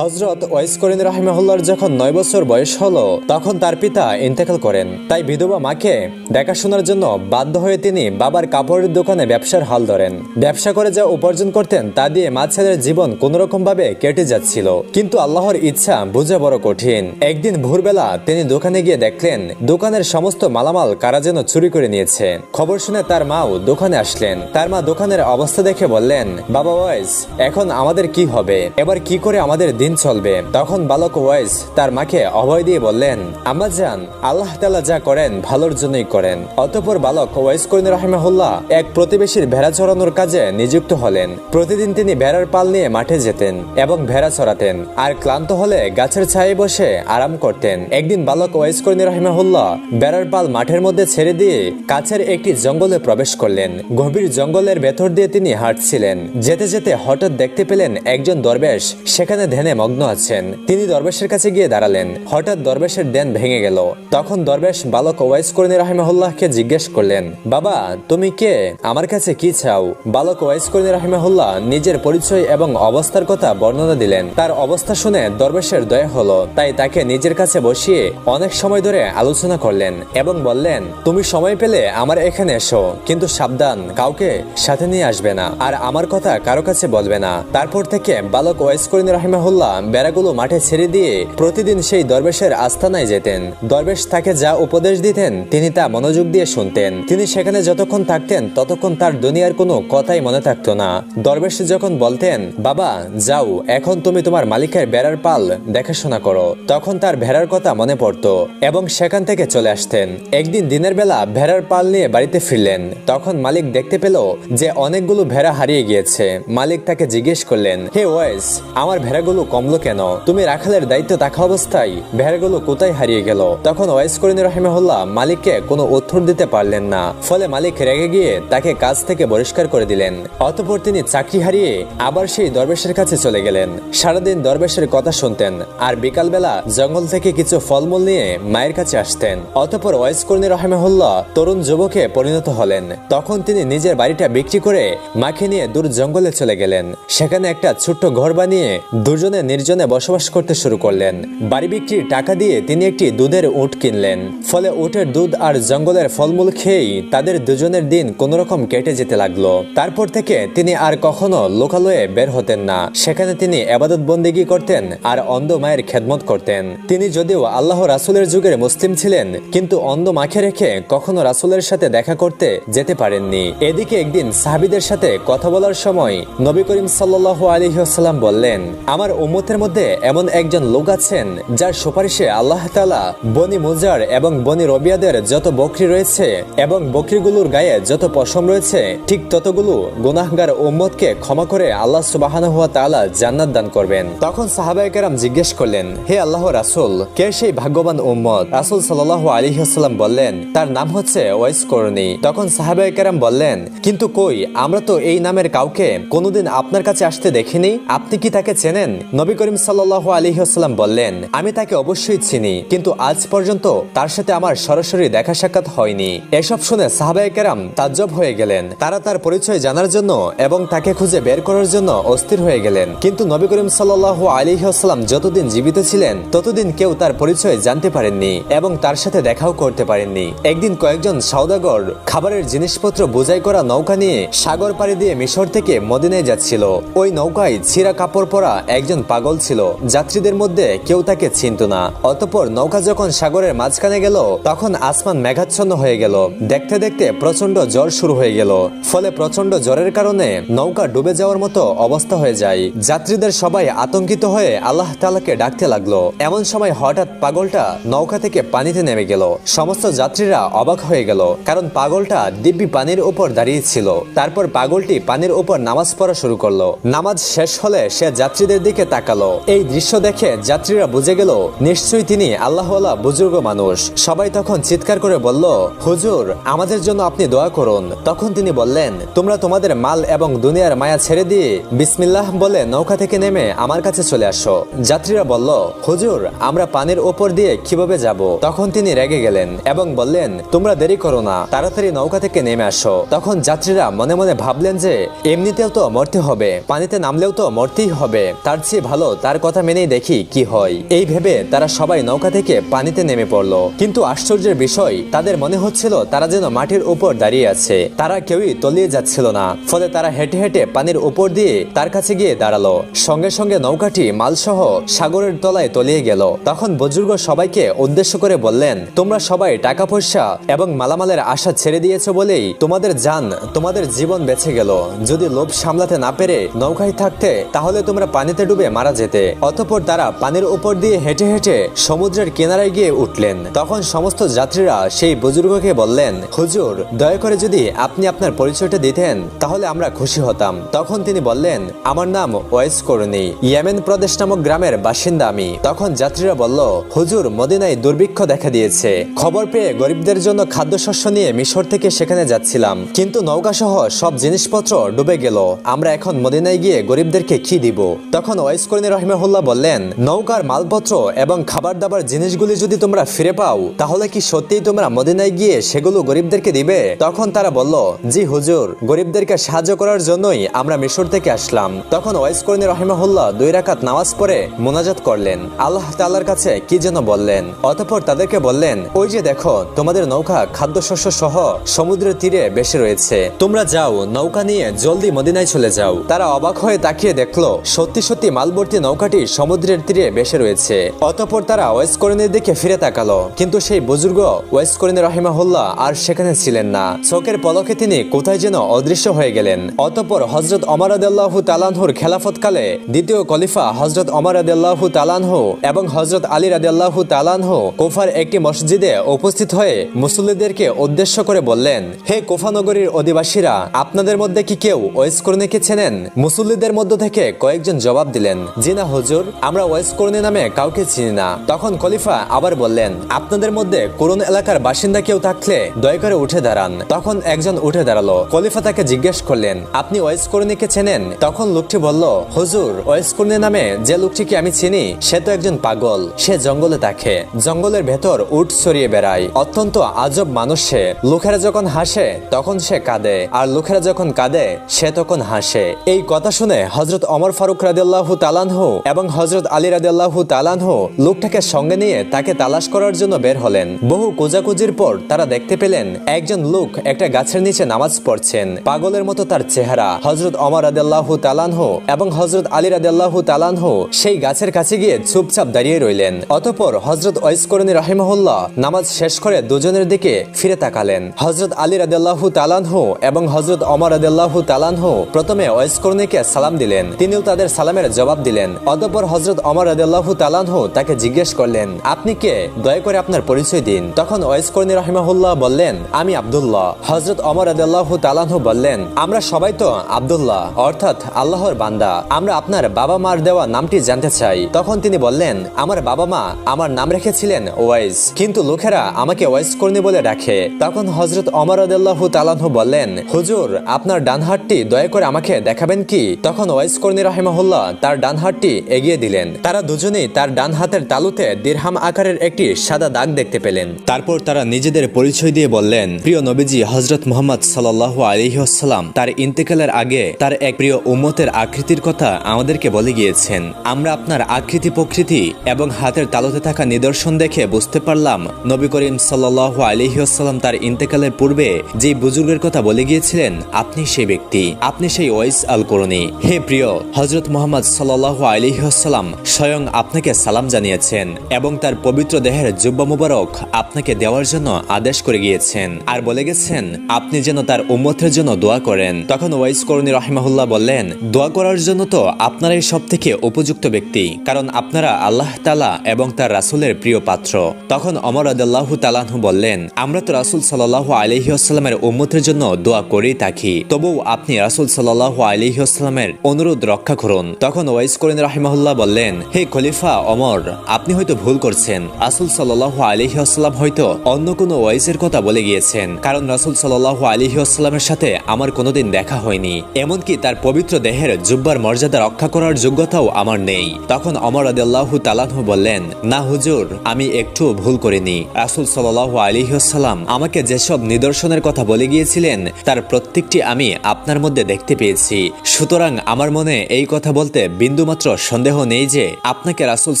হযরত wise করিনী রাহিমাহুল্লাহর যখন 9 বছর বয়স হলো তখন তার পিতা ইন্তেকাল করেন। তাই বিধবা মাকে দেখাশোনার জন্য বাধ্য হয়ে তিনি বাবার কাপড়ের দোকানে ব্যবসার হাল ধরেন। ব্যবসা করে যা উপার্জন করতেন তা দিয়ে মা ছেলের জীবন কোনোরকম ভাবে কেটে যাচ্ছিল। কিন্তু আল্লাহর ইচ্ছা বোঝা বড় কঠিন। একদিন ভোরবেলা তিনি দোকানে গিয়ে দেখলেন দোকানের সমস্ত মালামাল কারা যেন চুরি করে নিয়েছে। খবর শুনে তার মাও দোকানে আসলেন। তার মা দোকানের অবস্থা দেখে বললেন, বাবা ওয়াইস, এখন আমাদের কি হবে? এবার কি করে আমাদের দিন চলবে? তখন বালক ওয়াইস তার মাকে অভয় দিয়ে বললেন, আম্মা জান, আল্লাহ তাআলা যা করেন ভালোর জন্যই করেন। অতঃপর বালক ওয়াইস করিনী রাহিমাহুল্লাহ এক প্রতিবেশীর ভেড়া চড়ানোর কাজে নিযুক্ত হলেন। প্রতিদিন তিনি ভেড়ার পাল নিয়ে মাঠে যেতেন এবং ভেড়া চড়াতেন, আর ক্লান্ত হলে গাছের ছায়ে বসে আরাম করতেন। একদিন বালক ওয়াইস করিনী রাহিমাহুল্লাহ ভেড়ার পাল মাঠের মধ্যে ছেড়ে দিয়ে কাছের একটি জঙ্গলে প্রবেশ করলেন। গভীর জঙ্গলের ভেতর দিয়ে তিনি হাঁটছিলেন। যেতে যেতে হঠাৎ দেখতে পেলেন একজন দরবেশ সেখানে ধ্যানে মগ্ন আছেন। তিনি দরবেশের কাছে গিয়ে দাঁড়ালেন। হঠাৎ দরবেশের ধ্যান ভেঙে গেল। তখন দরবেশ বালক ওয়াইস করিনী রাহিমাহুল্লাহকে জিজ্ঞেস করলেন, বাবা, তুমি কে? আমার কাছে কি চাও? বালক ওয়াইস করিনী রাহিমাহুল্লাহ নিজের পরিচয় এবং অবস্থার কথা বর্ণনা দিলেন। তার অবস্থা শুনে দরবেশের দয়া হলো, তাই তাকে নিজের কাছে বসিয়ে অনেক সময় ধরে আলোচনা করলেন এবং বললেন, তুমি সময় পেলে আমার এখানে এসো, কিন্তু সাবধান, কাউকে সাথে নিয়ে আসবে না আর আমার কথা কারো কাছে বলবে না। তারপর থেকে বালক ওয়াইস করিনী রাহিমাহুল্লাহ বেড়াগুলো মাঠে ছেড়ে দিয়ে প্রতিদিন সেই দরবেশের আস্তানায় যেতেন। দরবেশ তাকে যা উপদেশ দিতেন তিনি তা মনোযোগ দিয়ে শুনতেন। তিনি সেখানে যতক্ষণ থাকতেন ততক্ষণ তার দুনিয়ার কোনো কথাই মনে থাকতো না। দরবেশ যখন বলতেন, বাবা যাও, এখন তুমি তোমার মালিকের ভেড়ার পাল দেখাশোনা করো, তখন তার ভেড়ার কথা মনে পড়তো এবং সেখান থেকে চলে আসতেন। একদিন দিনের বেলা ভেড়ার পাল নিয়ে বাড়িতে ফিরলেন। তখন মালিক দেখতে পেল যে অনেকগুলো ভেড়া হারিয়ে গিয়েছে। মালিক তাকে জিজ্ঞেস করলেন, হে ওয়াইস, আমার ভেড়াগুলো কমলো কেন? তুমি রাখালের দায়িত্ব থাকা অবস্থায় ভেড়াগুলো কোথায় হারিয়ে গেল? তখন ওয়াইস করিনী রাহিমাহুল্লাহ মালিককে কোনো উত্তর দিতে পারলেন না। ফলে মালিক রেগে গিয়ে তাকে কাজ থেকে বহিষ্কার করে দিলেন। অতঃপর তিনি চাকরি হারিয়ে আবার সেই দরবেশের কাছে চলে গেলেন। সারাদিন দরবেশের কথা শুনতেন আর বিকালবেলা জঙ্গল থেকে কিছু ফলমূল নিয়ে মায়ের কাছে আসতেন। অতঃপর ওয়াইস করিনী রাহিমাহুল্লাহ তরুণ যুবকে পরিণত হলেন। তখন তিনি নিজের বাড়িটা বিক্রি করে মাকে নিয়ে দূর জঙ্গলে চলে গেলেন। সেখানে একটা ছোট্ট ঘর বানিয়ে দুজনে নির্জনে বসবাস করতে শুরু করলেন। বাড়ি বিক্রির টাকা দিয়ে তিনি একটি দুধের উট কিনলেন। ফলে উটের দুধ আর জঙ্গলের ফলমূল খেয়েই তাদের দুজনের দিন কোনোরকম কেটে যেতে লাগলো। তারপর থেকে তিনি আর কখনো লোকালয়ে বের হতেন না। সেখানে তিনি ইবাদত বন্দেগী করতেন আর অন্ধ মায়ের খেদমত করতেন। তিনি যদিও আল্লাহ রাসূলের যুগের মুসলিম ছিলেন, কিন্তু অন্ধ মাকে রেখে কখনো রাসূলের সাথে দেখা করতে যেতে পারেননি। এদিকে একদিন সাহাবীদের সাথে কথা বলার সময় নবী করিম সাল্লাল্লাহু আলাইহি ওয়াসাল্লাম বললেন, আমার উম্মতের মধ্যে এমন একজন লোক আছেন যার সুপারিশে আল্লাহ তাআলা বনি মুজার এবং বনি রবিয়াদের যত বকরি রয়েছে এবং বকরিগুলোর গায়ে যত পশম রয়েছে ঠিক ততগুলো গুনাহগার উম্মতকে ক্ষমা করে আল্লাহ সুবহানাহু ওয়া তাআলা জান্নাত দান করবেন। তখন সাহাবায়ে কেরাম জিজ্ঞেস করলেন, হে আল্লাহর রাসূল, কে সেই ভাগ্যবান উম্মত? রাসূল সাল্লাল্লাহু আলাইহি ওয়াসাল্লাম বললেন, তার নাম হচ্ছে ওয়াইস করনী। তখন সাহাবায়ে কেরাম বললেন, কিন্তু কই, আমরা তো এই নামের কাউকে কোনোদিন আপনার কাছে আসতে দেখিনি, আপনি কি তাকে চেনেন? নবী করিম সাল্লাল্লাহু আলাইহি ওয়াসাল্লাম বললেন, আমি তাকে অবশ্যই চিনি, কিন্তু আজ পর্যন্ত তার সাথে আমার সরাসরি দেখা সাক্ষাৎ হয়নি। এসব শুনে সাহাবায়ে কেরাম তাজ্জব হয়ে গেলেন। তারা তার পরিচয় জানার জন্য এবং তাকে খুঁজে বের করার জন্য অস্থির হয়ে গেলেন। কিন্তু নবী করিম সাল্লাল্লাহু আলাইহি ওয়াসাল্লাম যতদিন জীবিত ছিলেন ততদিন কেউ তার পরিচয় জানতে পারেননি এবং তার সাথে দেখাও করতে পারেননি। একদিন কয়েকজন সওদাগর খাবারের জিনিসপত্র বোঝাই করা নৌকা নিয়ে সাগর পাড়ি দিয়ে মিশর থেকে মদিনায় যাচ্ছিল। ওই নৌকায় ছিঁড়া কাপড় পরা একজন পাগল ছিল। যাত্রীদের মধ্যে কেউ তাকে চিনত না। অতঃপর নৌকা যখন সাগরের মাঝখানে গেল তখন আসমান মেঘাচ্ছন্ন হয়ে গেল। দেখতে দেখতে প্রচন্ড জ্বর শুরু হয়ে গেল। ফলে প্রচন্ড জ্বরের কারণে নৌকা ডুবে যাওয়ার মতো অবস্থা হয়ে যায়। যাত্রীদের সবাই আতঙ্কিত হয়ে আল্লাহ তাআলাকে ডাকতে লাগলো। এমন সময় হঠাৎ পাগলটা নৌকা থেকে পানিতে নেমে গেল। সমস্ত যাত্রীরা অবাক হয়ে গেল, কারণ পাগলটা দিব্যি পানির উপর দাঁড়িয়ে ছিল। তারপর পাগলটি পানির উপর নামাজ পড়া শুরু করলো। নামাজ শেষ হলে সে যাত্রীদের দিকে তাকালো। এই দৃশ্য দেখে যাত্রীরা বুঝে গেল নিশ্চয়ই তিনি আল্লাহওয়ালা বুজুর্গ মানুষ। সবাই তখন চিৎকার করে বলল, হুজুর, আমাদের জন্য আপনি দোয়া করুন। তখন তিনি বললেন, তোমরা তোমাদের মাল এবং দুনিয়ার মায়া ছেড়ে দিয়ে বিসমিল্লাহ বলে নৌকা থেকে নেমে আমার কাছে চলে আসো। যাত্রীরা বলল, হুজুর, আমরা পানির উপর দিয়ে কিভাবে যাব? তখন তিনি রেগে গেলেন এবং বললেন, তোমরা দেরি করো না, তাড়াতাড়ি নৌকা থেকে নেমে আসো। তখন যাত্রীরা মনে মনে ভাবলেন যে এমনিতেও তো মরতে হবে, পানিতে নামলেও তো মরতেই হবে, তার চেয়ে ভালো তার কথা মেনেই দেখি কি হয়। এই ভেবে তারা সবাই নৌকা থেকে পানিতে নেমে পড়ল। কিন্তু আশ্চর্যের বিষয়, তাদের মনে হচ্ছিল তারা যেন মাটির উপর দাঁড়িয়ে আছে, তারা কেউই তলিয়ে যাচ্ছিল না। ফলে তারা হেঁটে হেঁটে পানির উপর দিয়ে তার কাছে গিয়ে দাঁড়ালো। সঙ্গে সঙ্গে নৌকাটি মালসহ সাগরের তলায় তলিয়ে গেল। তখন বুজুর্গ সবাইকে উদ্দেশ্য করে বললেন, তোমরা সবাই টাকা পয়সা এবং মালামালের আশা ছেড়ে দিয়েছো বলেই তোমাদের জান, তোমাদের জীবন বেঁচে গেল। যদি লোভ সামলাতে না পেরে নৌকায় থাকতে, তাহলে তোমরা পানিতে ডুবে মারা যেতে। অতঃপর তারা পানির উপর দিয়ে হেঁটে হেঁটে সমুদ্রের কিনারায় গিয়ে উঠলেন। তখন সমস্ত যাত্রীরা সেই বুজুর্গকে বললেন, হুজুর, দয়া করে যদি আপনি আপনার পরিচয়টা দিতেন তাহলে আমরা খুশি হতাম। তখন তিনি বললেন, আমার নাম ওয়েস করনি, ইয়েমেন প্রদেশ নামক গ্রামের বাসিন্দা আমি। তখন যাত্রীরা বলল, হুজুর, মদিনায় দুর্ভিক্ষ দেখা দিয়েছে। খবর পেয়ে গরিবদের জন্য খাদ্যশস্য নিয়ে মিশর থেকে সেখানে যাচ্ছিলাম, কিন্তু নৌকা সহ সব জিনিসপত্র ডুবে গেল। আমরা এখন মদিনায় গিয়ে গরিবদেরকে কি দিব? তখন ওয়াইস করনি রহিমাহুল্লাহ বললেন, নৌকার মালপত্র এবং খাবার দাবার জিনিসগুলি যদি তোমরা ফিরে পাও, তাহলে কি সত্যিই তোমরা মদিনায় গিয়ে সেগুলো গরিবদেরকে দিবে? তখন তারা বলল, জি হুজুর, গরিবদেরকে সাহায্য করার জন্যই আমরা মিশর থেকে আসলাম। তখন ওয়াইস করনি রহিমাহুল্লাহ 2 রাকাত নামাজ পড়ে মোনাজাত করলেন, আল্লাহ তাআলার কাছে কি যেন বললেন। অতঃপর তাদেরকে বললেন, ওই যে দেখো, তোমাদের নৌকা খাদ্যশস্য সহ সমুদ্রের তীরে বেশি রয়েছে, তোমরা যাও, নৌকা নিয়ে জলদি মদিনায় চলে যাও। তারা অবাক হয়ে তাকিয়ে দেখলো সত্যি সত্যি মালভর্তি নৌকাটি সমুদ্রের তীরে বেশি রয়েছে। অতঃপর তারা ওয়াইস করনির দিকে ফিরে তাকালো, কিন্তু সেই বুজুর্গ ওয়াইস করনি রহিমাহুল্লাহ আর সেখানে ছিলেন না। চোখের পলকে তিনি কোথায় যেন অদৃশ্য হয়ে গেলেন। অতঃপর হযরত ওমর রাদিয়াল্লাহু তাআলা আনহুর খেলাফতকালে দ্বিতীয় খলিফা হযরত ওমর রাদিয়াল্লাহু তাআলা আনহু এবং হযরত আলী রাদিয়াল্লাহু তাআলা আনহু কুফার একটি মসজিদে উপস্থিত হয়ে মুসল্লিদেরকে উদ্দেশ্য করে বললেন, হে কুফা নগরীর অধিবাসীরা, আপনাদের মধ্যে কি কেউ ওয়াইস করনিকে চেনেন? মুসল্লিদের মধ্য থেকে কয়েকজন জবাব দিলেন, জি না হুজুর, আমরা ওয়াইস করনি নামে কাউকে চিনি না। তখন খলিফা আবার বললেন, আপনাদের মধ্যে কোন এলাকার বাসিন্দা কেউ থাকলে দয়া করে উঠে দাঁড়ান। তখন একজন উঠে দাঁড়ালো। খলিফা তাকে জিজ্ঞেস করলেন, আপনি ওয়াইস করনিকে চেনেন? তখন লোকটি বলল, হুজুর, ওয়াইস করনি নামে যে লোকটিকে আমি চিনি সে তো একজন পাগল, সে জঙ্গলে থাকে, জঙ্গলের ভেতর উট ছড়িয়ে বেড়ায়, অত্যন্ত আজব মানুষ সে। লোকেরা যখন হাসে তখন সে কাঁদে, আর লোকেরা যখন কাঁদে সে তখন হাসে। এই কথা শুনে হযরত ওমর ফারুক রাদিয়াল্লাহু তাআলা আনহু এবং হযরত আলী রাদিয়াল্লাহু তাআলা আনহু লোকটাকে সঙ্গে নিয়ে তাকে তালাশ করার জন্য বের হলেন। বহু খোঁজাখুঁজির পর তারা দেখতে পেলেন একজন লোক একটা গাছের নিচে নামাজ পড়ছেন, পাগলের মতো তার চেহারা। হযরত ওমর রাদিয়াল্লাহু তাআলা আনহু এবং হযরত আলী রাদিয়াল্লাহু তাআলা আনহু সেই গাছের কাছে গিয়ে চুপচাপ দাঁড়িয়ে রইলেন। অতঃপর হযরত ওয়াইস করনি রাহিমাহুল্লাহ নামাজ শেষ করে দুজনের দিকে ফিরে তাকালেন। হযরত আলী রাদিয়াল্লাহু তাআলা আনহু এবং হযরত ওমর রাদিয়াল্লাহু তাআলা আনহু প্রথমে ওয়াইস করনিকে সালাম দিলেন, তিনিও তাদের সালামের জবাব দিলেন। অতঃপর হযরত ওমর রাদিয়াল্লাহু তাআলা আনহু তাকে জিজ্ঞেস করলেন, আপনি কে? দয়া করে আপনার পরিচয় দিন। তখন ওয়াইস করনি রাহিমাহুল্লাহ বললেন, আমি আব্দুল্লাহ। হযরত ওমর রাদিয়াল্লাহু তাআলা আনহু বললেন, আমরা সবাই তো আব্দুল্লাহ অর্থাৎ আল্লাহর বান্দা, আমরা আপনার বাবা মার দেওয়া নামটি জানতে চাই। তখন তিনি বললেন, আমার বাবা মা আমার নাম রেখেছিলেন ওয়াইস, কিন্তু লোকেরা আমাকে ওয়াইস করনি বলে ডাকে। তখন হযরত ওমর রাদিয়াল্লাহু তাআলা আনহু বললেন, হুজুর, আপনার ডান হাতটি দয়া করে আমাকে দেখাবেন কি? তখন ওয়াইস করনি রাহিমাহুল্লাহ তার ডান হাতটি এগিয়ে দিলেন। তারা দুজনেই তার ডান হাতের তালুতে দিরহাম আকারের একটি সাদা দাগ দেখতে পেলেন। তারপর তারা নিজেদের পরিচয় দিয়ে বললেন, প্রিয় নবীজি হযরত মুহাম্মদ সাল্লাল্লাহু আলাইহি ওয়াসাল্লাম তার ইন্তেকালের আগে তার এক প্রিয় উম্মতের আকৃতির কথা আমাদেরকে বলে গিয়েছেন। আমরা আপনার আকৃতি প্রকৃতি এবং হাতের তালুতে থাকা নিদর্শন দেখে বুঝতে পারলাম নবী করিম সাল্লাল্লাহু আলাইহি ওয়াসাল্লাম তার ইন্তেকালের পূর্বে যে বুজুর্গের কথা বলে গিয়েছিলেন আপনি সেই ব্যক্তি, আপনি সেই ওয়াইস আল করনি। হে প্রিয় হযরত মুহাম্মদ সাল্লাল্লাহু আলাইহি ওয়াসাল্লাম স্বয়ং আপনাকে সালাম জানিয়েছেন এবং তার পবিত্র দেহের জুব্বা মুবারক আপনাকে দেওয়ার জন্য আদেশ করে গিয়েছেন, আর বলে গেছেন আপনি যেন তার উম্মতের জন্য দোয়া করেন। তখন ওয়াইস করনি রাহিমাহুল্লাহ বললেন, দোয়া করার জন্য তো আপনারাই সবথেকে উপযুক্ত ব্যক্তি, কারণ আপনারা আল্লাহ তাআলা এবং তার রাসূলের প্রিয় পাত্র। তখন ওমর রাদিয়াল্লাহু তাআলা আনহু বললেন, আমরা তো রাসূল সাল্লাল্লাহু আলাইহি ওয়াসাল্লামের উম্মতের জন্য দোয়া করেই থাকি, তবু আপনি রাসূল সাল্লাল্লাহু আলাইহি ওয়াসাল্লামের অনুরোধ রক্ষা করুন। তখন ওয়াইস করনি রাহিমাহুল্লাহ বললেন, হে খলিফা ওমর, আপনি হয়তো ভুল করছেন, রাসূল সাল্লাল্লাহু আলাইহি ওয়াসাল্লাম হয়তো অন্য কোনো ওয়াইসের কথা বলে গিয়েছেন, কারণ রাসূল সাল্লাল্লাহু আলাইহি ওয়াসাল্লামের সাথে আমার কোনোদিন দেখা হয়নি, এমনকি তার পবিত্র দেহের জুব্বার মর্যাদা রক্ষা করার যোগ্যতাও আমার নেই। তখন ওমর রাদিয়াল্লাহু তাআলা আনহু বললেন, না হুজুর, আমি একটু ভুল করিনি, রাসূল সাল্লাল্লাহু আলাইহি ওয়াসাল্লাম আমাকে যেসব নিদর্শনের কথা বলে গিয়েছিলেন তার প্রত্যেকটি আমি আপনার মধ্যে দেখতে পেয়েছি, সুতরাং আমার মনে এই কথা বলতে বিন্দুমাত্র সন্দেহ নেই যে আপনাকে রাসূল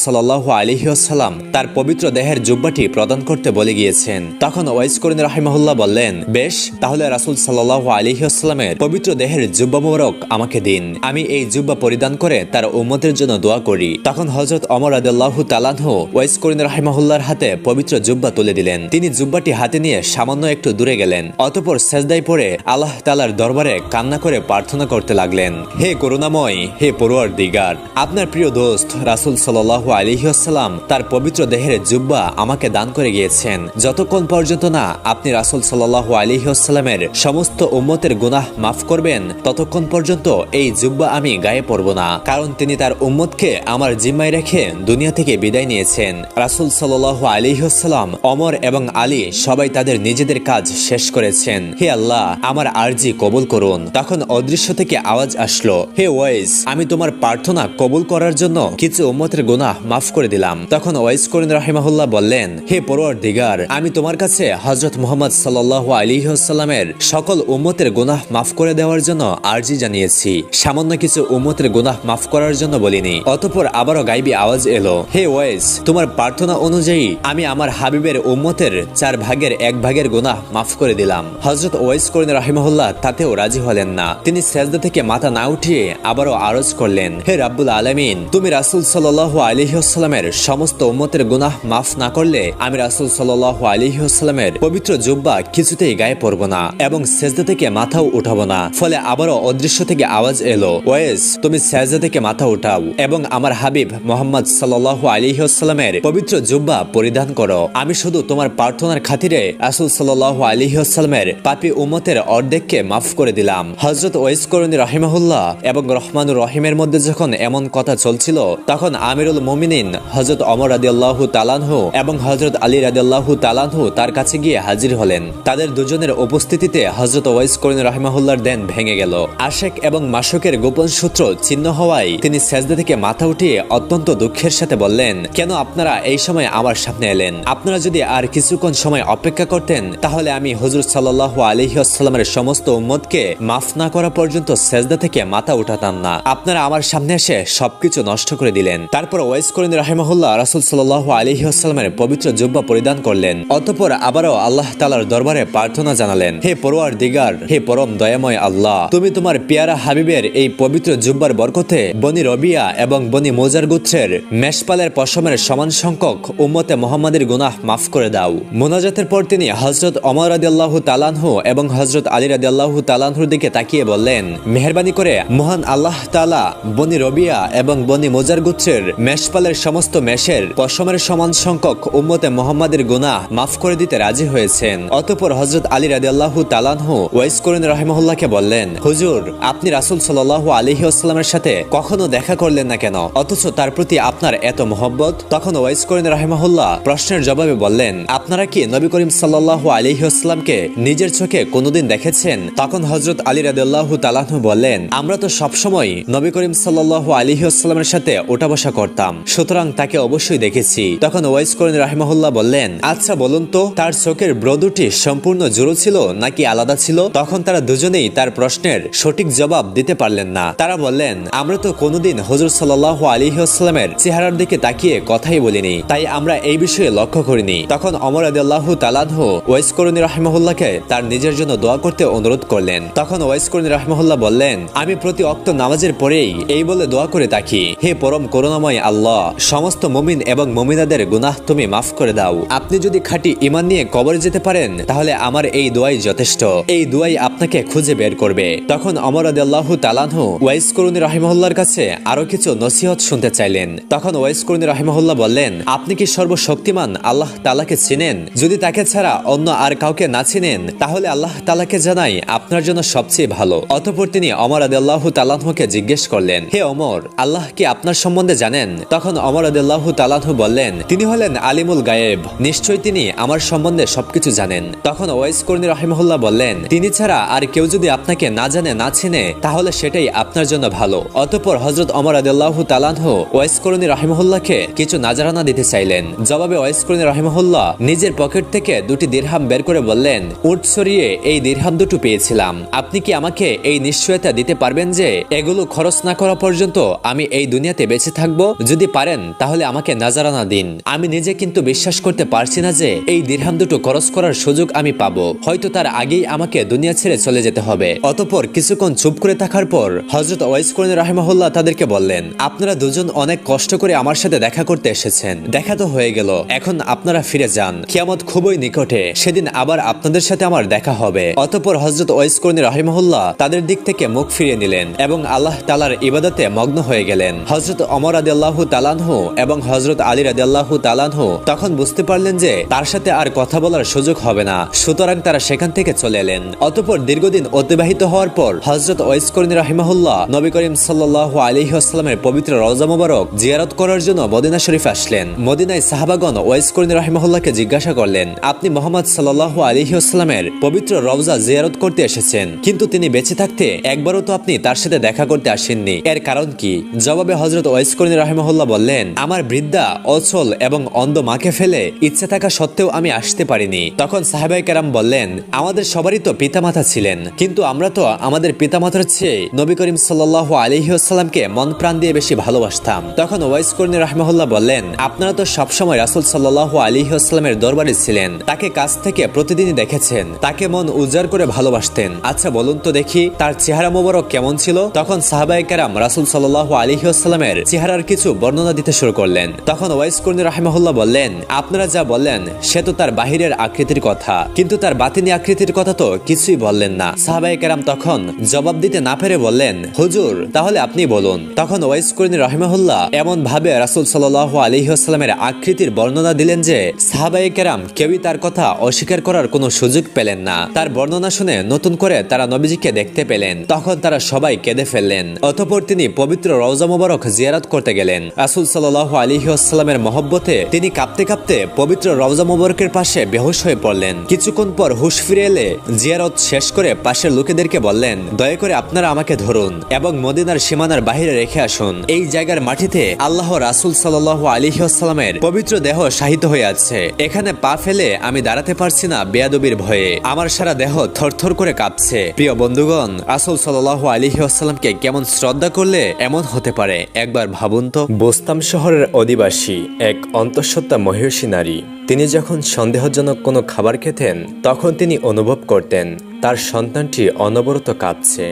সাল্লাল্লাহু আলাইহি ওয়াসাল্লাম তার পবিত্র দেহের জুব্বাটি প্রদান করতে বলে গিয়েছেন। তখন ওয়াইস করিনী রাহিমাহুল্লাহ বললেন, বেশ, তাহলে রাসূল সাল্লাল্লাহু আলাইহি ওয়াসাল্লামের পবিত্র দেহের জুব্বা মোবারক আমাকে দিন, আমি এই জুব্বা পরিধান করে তার উম্মতের জন্য দোয়া করি। তখন হযরত ওমর রাদিয়াল্লাহু তাআলা আনহু ওয়াইস করিনী রাহিমাহুল্লাহর হাতে পবিত্র জুব্বা তুলে দিলেন। তিনি জুব্বাটি হাতে নিয়ে সামান্য একটু দূরে গেলেন, অতঃপর সেজদায় পড়ে আল্লাহ তাআলার দরবারে কান্না করে প্রার্থনা করতে লাগলেন, হে করুণাময়, হে পরওয়ারদিগার, আপনার প্রিয় দোস্ত রাসূল সাল্লাল্লাহু আলাইহি ওয়াসাল্লাম তার পবিত্র দেহের জুব্বা আমাকে দান করে গিয়েছেন। যতক্ষণ পর্যন্ত না আপনি রাসূল সাল্লাল্লাহু আলাইহি ওয়াসাল্লামের সমস্ত উম্মতের গুনাহ মাফ করবেন, ততক্ষণ পর্যন্ত এই জুব্বা আমি গায়ে পরব না, কারণ তিনি তার উম্মতকে আমার জিম্মায় রেখে দুনিয়া থেকে বিদায় নিয়েছেন। রাসূল সাল্লাল্লাহু আলাইহি ওয়াসাল্লাম, ওমর এবং আলী সবাই তাদের নিজেদের কাজ শেষ করেছেন। হে আল্লাহ, আমার আরজি কবুল করুন। তখন অদৃশ্য থেকে আওয়াজ আসলো, হে ওয়াইস, আমি তোমার প্রার্থনা কবুল করার জন্য কিছু উম্মতের গুনাহ মাফ করে দিলাম। তখন ওয়াইস করিনী রাহিমাহুল্লাহ বললেন, হে পরওয়ারদিগার, আমি তোমার কাছে হযরত মুহাম্মদ সাল্লাল্লাহু আলাইহি ওয়াসাল্লামের সকল উম্মতের গুনাহ মাফ করে দেওয়ার জন্য আরজি জানিয়েছি, সামান্য কিছু উম্মতের গুনাহ মাফ করার জন্য বলিনি। অতঃপর আবারও গায়বী আওয়াজ এলো, হে ওয়াইস, তোমার প্রার্থনা অনুযায়ী আমি আমার হাবিবের উম্মতের 4/1 গুনাহ মাফ করে দিলাম। হযরত ওয়াইস করিনী রাহিমাহুল্লাহ তাতেও রাজি হলেন না। তিনি সেজদা থেকে মাথা না উঠিয়ে আবারও আরজ করলেন, হে রাব্বুল আলামিন, তুমি রাসূল সাল্লাল্লাহু আলাইহি ওয়াসাল্লামের সমস্ত উম্মতের গুনাহ মাফ না করলে আমি রাসূল সাল্লাল্লাহু আলাইহি ওয়াসাল্লামের পবিত্র জুব্বা কিছুতেই গায়ে পরব না এবং সেজদা থেকে মাথাও উঠাবো না। ফলে আবারও অদৃশ্য থেকে আওয়াজ এলো, ওয়াইস, তুমি সেজদা থেকে মাথা উঠাও এবং আমার হাবিব মুহাম্মদ সাল্লাল্লাহু আলাইহি ওয়াসাল্লামের পবিত্র জুব্বা পরিধান করো। আমি শুধু তোমার প্রার্থনার খাতিরে রাসূল সাল্লাল্লাহু আলাইহি ওয়াসাল্লামের পাপী উম্মতের অর্ধেককে মাফ করে দিলাম। হযরত ওয়াইস করিনী রাহিমাহুল্লাহ এবং রহমানুর রহিমের মধ্যে যখন এমন কথা চলছিল, তখন আমিরুল মুমিনিন হযরত ওমর রাদিয়াল্লাহু তাআলা আনহু এবং হযরত আলী রাদিয়াল্লাহু তাআলা আনহু তার কাছে গিয়ে হাজির হলেন। তাদের দুজনের উপস্থিতিতে হযরত ওয়াইস করিনী রাহিমাহুল্লাহর ধ্যান ভেঙে গেল। আশেক এবং মাশুকের গোপন সূত্র ছিন্ন হওয়ায় তিনি সেজদা থেকে মাথা উঠিয়ে অত্যন্ত দুঃখের সাথে বললেন, কেন আপনারা এই সময় আমার সামনে এলেন? আপনারা যদি আর কিছুক্ষণ সময় অপেক্ষা করতেন তাহলে আমি হুজুর সাল্লাল্লাহু আলাইহি ওয়াসাল্লামের সমস্ত উম্মতকে মাফ না করা পর্যন্ত সেজদা থেকে মাথা উঠাতাম না। আপনারা আমার সামনে এসে সবকিছু নষ্ট করে দিলেন। তারপর ওয়াইস করিনী রাহিমাহুল্লাহ রাসূল সাল্লাল্লাহু আলাইহি ওয়াসাল্লামের পবিত্র জুব্বা পরিধান করলেন। অতঃপর আবারও আল্লাহ তাআলার দরবারে প্রার্থনা জানালেন, হে পরওয়ারদিগার, হে পরম দয়াময় আল্লাহ, তুমি তোমার পেয়ারা হাবিবের এই পবিত্র জুব্বার বরকতে বনি রবিয়া এবং বনি মুজার গোত্রের মেষপালের পশমের সমান সংখ্যক উম্মতে মুহাম্মাদের গুনাহ মাফ করে দাও। মুনাজাতের পর তিনি হযরত ওমর রাদিয়াল্লাহু তাআলা আনহু এবং হযরত আলী রাদিয়াল্লাহু তাআলা আনহুর দিকে তাকিয়ে বললেন, মেহেরবানি করে মহান আল্লাহ তাআলা বনি রবিয়া এবং বনি মুজার গোত্রের মেষপালের সমস্ত মেষের পশমের সমান সংখ্যক উম্মতে মুহাম্মাদের গুনাহ মাফ করে দিতে রাজি হয়েছেন। অতঃপর হযরত আলী রাদিয়াল্লাহু তাআলা আনহু ওয়াইস করিনী রাহিমাহুল্লাহকে বললেন, হুজুর, আপনি রাসূল সাল্লাল্লাহু আলাইহি ওয়াসাল্লামের সাথে কখনো দেখা করলেন না কেন, অথচ তার প্রতি আপনার এত মহব্বত? তখন ওয়াইস করিনী রাহিমাহুল্লাহ প্রশ্নের জবাবে বললেন, আপনারা কি নবী করিম সাল্লাল্লাহু আলাইহি ওয়াসাল্লামকে নিজের চোখে কোনোদিন দেখেছেন? তখন হযরত আলী রাদিয়াল্লাহু তাআলা আনহু বললেন, আমরা তো সবসময় নবী করিম সাল্লাল্লাহু আলাইহি ওয়াসাল্লামের সাথে ওঠা বসা করতাম, সুতরাং তাকে অবশ্যই দেখেছি। তখন ওয়াইস করিনী রাহিমাহুল্লাহ বললেন, আচ্ছা বলুন তো, তার চোখের ব্র দুটি সম্পূর্ণ জোড়ো ছিল নাকি আলাদা ছিল? তখন তারা দুজনেই তার প্রশ্নের সঠিক জবাব দিতে পারলেন না। তারা বললেন, আমরা তো কোনোদিন হুজুর সাল্লাল্লাহু আলাইহি ওয়াসাল্লামের চেহারার দিকে তাকিয়ে কথাই বলিনি, তাই আমরা এই বিষয়ে লক্ষ্য করিনি। তখন ওমর রাদিয়াল্লাহু তাআলা আনহু ওয়াইস করিনী রাহিমাহুল্লাহকে তার নিজের জন্য দোয়া করতে অনুরোধ করলেন। তখন ওয়াইস করিনী রাহিমাহুল্লাহ বললেন, আমি প্রতি ওয়াক্ত নামাজের পরেই এই বলে দোয়া করে থাকি, হে পরম করুণাময় আল্লাহ, সমস্ত মুমিন এবং মুমিনাদের গুনাহ তুমি মাফ করে দাও। আপনি যদি খাঁটি ঈমান নিয়ে কবরে যেতে পারেন তাহলে আমার এই দোয়াই যথেষ্ট, এই দোয়াই আপনাকে খুঁজে বের করবে। তখন ওমর রাদিয়াল্লাহু তাআলা আনহু ওয়াইস করিনী রাহিমাহুল্লাহর কাছে আরো কিছু নসিহত শুনতে চাইলেন। তখন ওয়াইস করিনী রাহিমাহুল্লাহ বললেন, আপনি কি সর্বশক্তিমান আল্লাহ তাআলাকে চিনেন? যদি তাকে ছাড়া অন্য আর কাউকে না চিনেন তাহলে আল্লাহ তাআলাকে জানাই আপনার জন্য সবচেয়ে ভালো। অতঃপর তিনি ওমর রাদিয়াল্লাহু তাআলা আনহুকে জিজ্ঞেস করলেন, হে ওমর, আল্লাহ কি আপনার সম্বন্ধে জানেন? তখন ওমর রাদিয়াল্লাহু তাআলা আনহু বললেন, তিনি হলেন আলিমুল গায়েব, নিশ্চয়ই তিনি আমার সম্বন্ধে সবকিছু জানেন। তখন ওয়াইস করিনী রাহিমাহুল্লাহ বললেন, তিনি ছাড়া আর কেউ যদি আপনাকে না জানে না চিনে তাহলে সেটাই আপনার জন্য ভালো। অতঃপর হযরত ওমর রাদিয়াল্লাহু তাআলা আনহু ওয়াইস করিনী রাহিমাহুল্লাহকে কিছু নাজারানা দিতে চাইলেন। জবাবে ওয়াইস করিনী রাহিমাহুল্লাহ নিজের পকেট থেকে 2টি দিরহাম বের করে বললেন, উট সরিয়ে এই দিরহাম দুটো পেয়েছিলাম, আপনি কি আমাকে এই নিশ্চয়তা দিতে পারবেন যে এগুলো খরচ না করা পর্যন্ত পর্যন্ত আমি এই দুনিয়াতে বেঁচে থাকবো? যদি পারেন তাহলে আমাকে নাজারানা দিন। আমি নিজে কিন্তু বিশ্বাস করতে পারছি না যে এই দিরহাম দুটো খরচ করার সুযোগ আমি পাবো। হয়তো তার আগেই আমাকে দুনিয়া ছেড়ে চলে যেতে হবে। অতঃপর কিছুক্ষণ চুপ করে থাকার পর হযরত ওয়াইস করনী রাহিমাহুল্লাহ তাদেরকে বললেন, আপনারা দুজন অনেক কষ্ট করে আমার সাথে দেখা করতে এসেছেন। দেখা তো হয়ে গেল, এখন আপনারা ফিরে যান। কিয়ামত খুবই নিকটে, সেদিন আবার আপনাদের সাথে আমার দেখা হবে। অতঃপর হযরত ওয়াইস করনী রাহিমাহুল্লাহ তাদের দিক থেকে মুখ ফিরিয়ে নিলেন এবং আল্লাহ তাআলার ইবাদতে মগ্ন হয়ে গেলেন। হযরত ওমর রাদিয়াল্লাহু তাআলা আনহু এবং হযরত আলী রাদিয়াল্লাহু তাআলা আনহু তখন বুঝতে পারলেন যে তার সাথে আর কথা বলার সুযোগ হবে না, সুতরাং তারা সেখান থেকে চলে এলেন। অতঃপর দীর্ঘদিন অতিবাহিত হওয়ার পর হযরত ওয়াইস করনী রাহিমাহুল্লাহ নবী করিম সাল্লাল্লাহু আলাইহি ওয়াসাল্লামের পবিত্র রওজা মুবারক জিয়ারত করার জন্য মদিনা শরীফ আসলেন। মদিনায় সাহাবাগণ ওয়াইস করনী রাহিমাহুল্লাহকে জিজ্ঞাসা করলেন, আপনি মুহাম্মদ সাল্লাল্লাহু আলাইহি ওয়াসাল্লামের পবিত্র রওজা জিয়ারত করতে এসেছেন, কিন্তু তিনি বেঁচে থাকতে একবারও তো আপনি তার সাথে দেখা করতে আসেননি, এর কারণ কি? জবাবে হযরত ওয়াইস করনী রাহিমাহুল্লাহ বললেন, আমার বৃদ্ধা, অচল এবং অন্ধ মাকে ফেলে ইচ্ছে থাকা সত্ত্বেও আমি আসতে পারিনি। তখন সাহাবায়ে কেরাম বললেন, আমাদের সবারই তো পিতামাতা ছিলেন, কিন্তু আমরা তো আমাদের পিতামাতার চেয়ে নবী করিম সাল্লাল্লাহু আলাইহি ওয়াসাল্লামকে মন প্রাণ দিয়ে বেশি ভালোবাসতাম। তখন ওয়াইস করনী রাহিমাহুল্লাহ বললেন, আপনারা তো সবসময় রাসূল সাল্লাল্লাহু আলাইহি ওয়াসাল্লামের দরবারে ছিলেন, তাকে কাছ থেকে প্রতিদিনই দেখেছেন, তাকে মন উজাড় করে ভালোবাসতেন। আচ্ছা বলুন তো দেখি তার চেহারা মোবারক কেমন ছিল? তখন সাহাবায়ে কেরাম রাসূল সাল্লাল্লাহু আলাইহি ওয়াসাল্লামের চেহারার কিছু বর্ণনা দিতে শুরু করলেন। তখন ওয়াইস করনী রাহিমাহুল্লাহ বললেন, আপনারা যা বললেন সে তো তার বাহিরের আকৃতির কথা, কিন্তু তার বাতিনি আকৃতির কথা তো কিছুই বললেন না। সাহাবায়ে কেরাম তখন জবাব দিতে না পেরে বললেন, হুজুর তাহলে আপনি বলুন। তখন ওয়াইস করনী রাহিমাহুল্লাহ এমন ভাবে রাসূল সাল্লাল্লাহু আলাইহি ওয়াসাল্লামের আকৃতির বর্ণনা দিলেন যে সাহাবায়ে কেরাম কেউই তার কথা অস্বীকার করার কোনো সুযোগ পেলেন না। তার বর্ণনা শুনে নতুন করে তারা নবীজিকে দেখতে পেলেন। তখন তারা সবাই কেঁদে ফেললেন। অতঃপর তিনি পবিত্র রওজা মুবারক জিয়ারত করতে গেলেন। রাসূল সাল্লাল্লাহু আলাইহি ওয়াসাল্লামের মহব্বতে তিনি কাঁপতে কাঁপতে পবিত্র রওজা মুবারকের পাশে বেহুশ হয়ে পড়লেন। কিছুক্ষণ পর হুশ ফিরে এলে জিয়ারত শেষ করে পাশের লোকেদেরকে বললেন, দয়া করে আপনারা আমাকে ধরুন এবং মদিনার সীমানার বাইরে রেখে আসুন। এই জায়গার মাটিতে আল্লাহ রাসূল সাল্লাল্লাহু আলাইহি ওয়াসাল্লামের পবিত্র দেহ শায়িত হয়ে আছে। এখানে পা ফেলে আমি দাঁড়াতে পারছি না বেয়াদবির ভয়ে, আমার সারা দেহ থরথর করে কাঁপছে। প্রিয় বন্ধুগণ, রাসূল সাল্লাল্লাহু আলাইহি ওয়াসাল্লামকে কেমন শ্রদ্ধা করলে এমন হতে পারে একবার ভাবুন তো। বোস্তাম শহরের অধিবাসী এক অন্তঃসত্ত্বা মহিষী নারী, তিনি যখন সন্দেহজনক কোনো খাবার খেতেন তখন তিনি অনুভব করতেন তার সন্তানটি অনবরত কাঁপছে।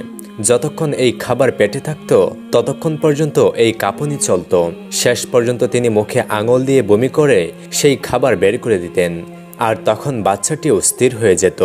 যতক্ষণ এই খাবার পেটে থাকত ততক্ষণ পর্যন্ত এই কাঁপুনি চলত। শেষ পর্যন্ত তিনি মুখে আঙুল দিয়ে বমি করে সেই খাবার বের করে দিতেন, আর তখন বাচ্চাটিও স্থির হয়ে যেত।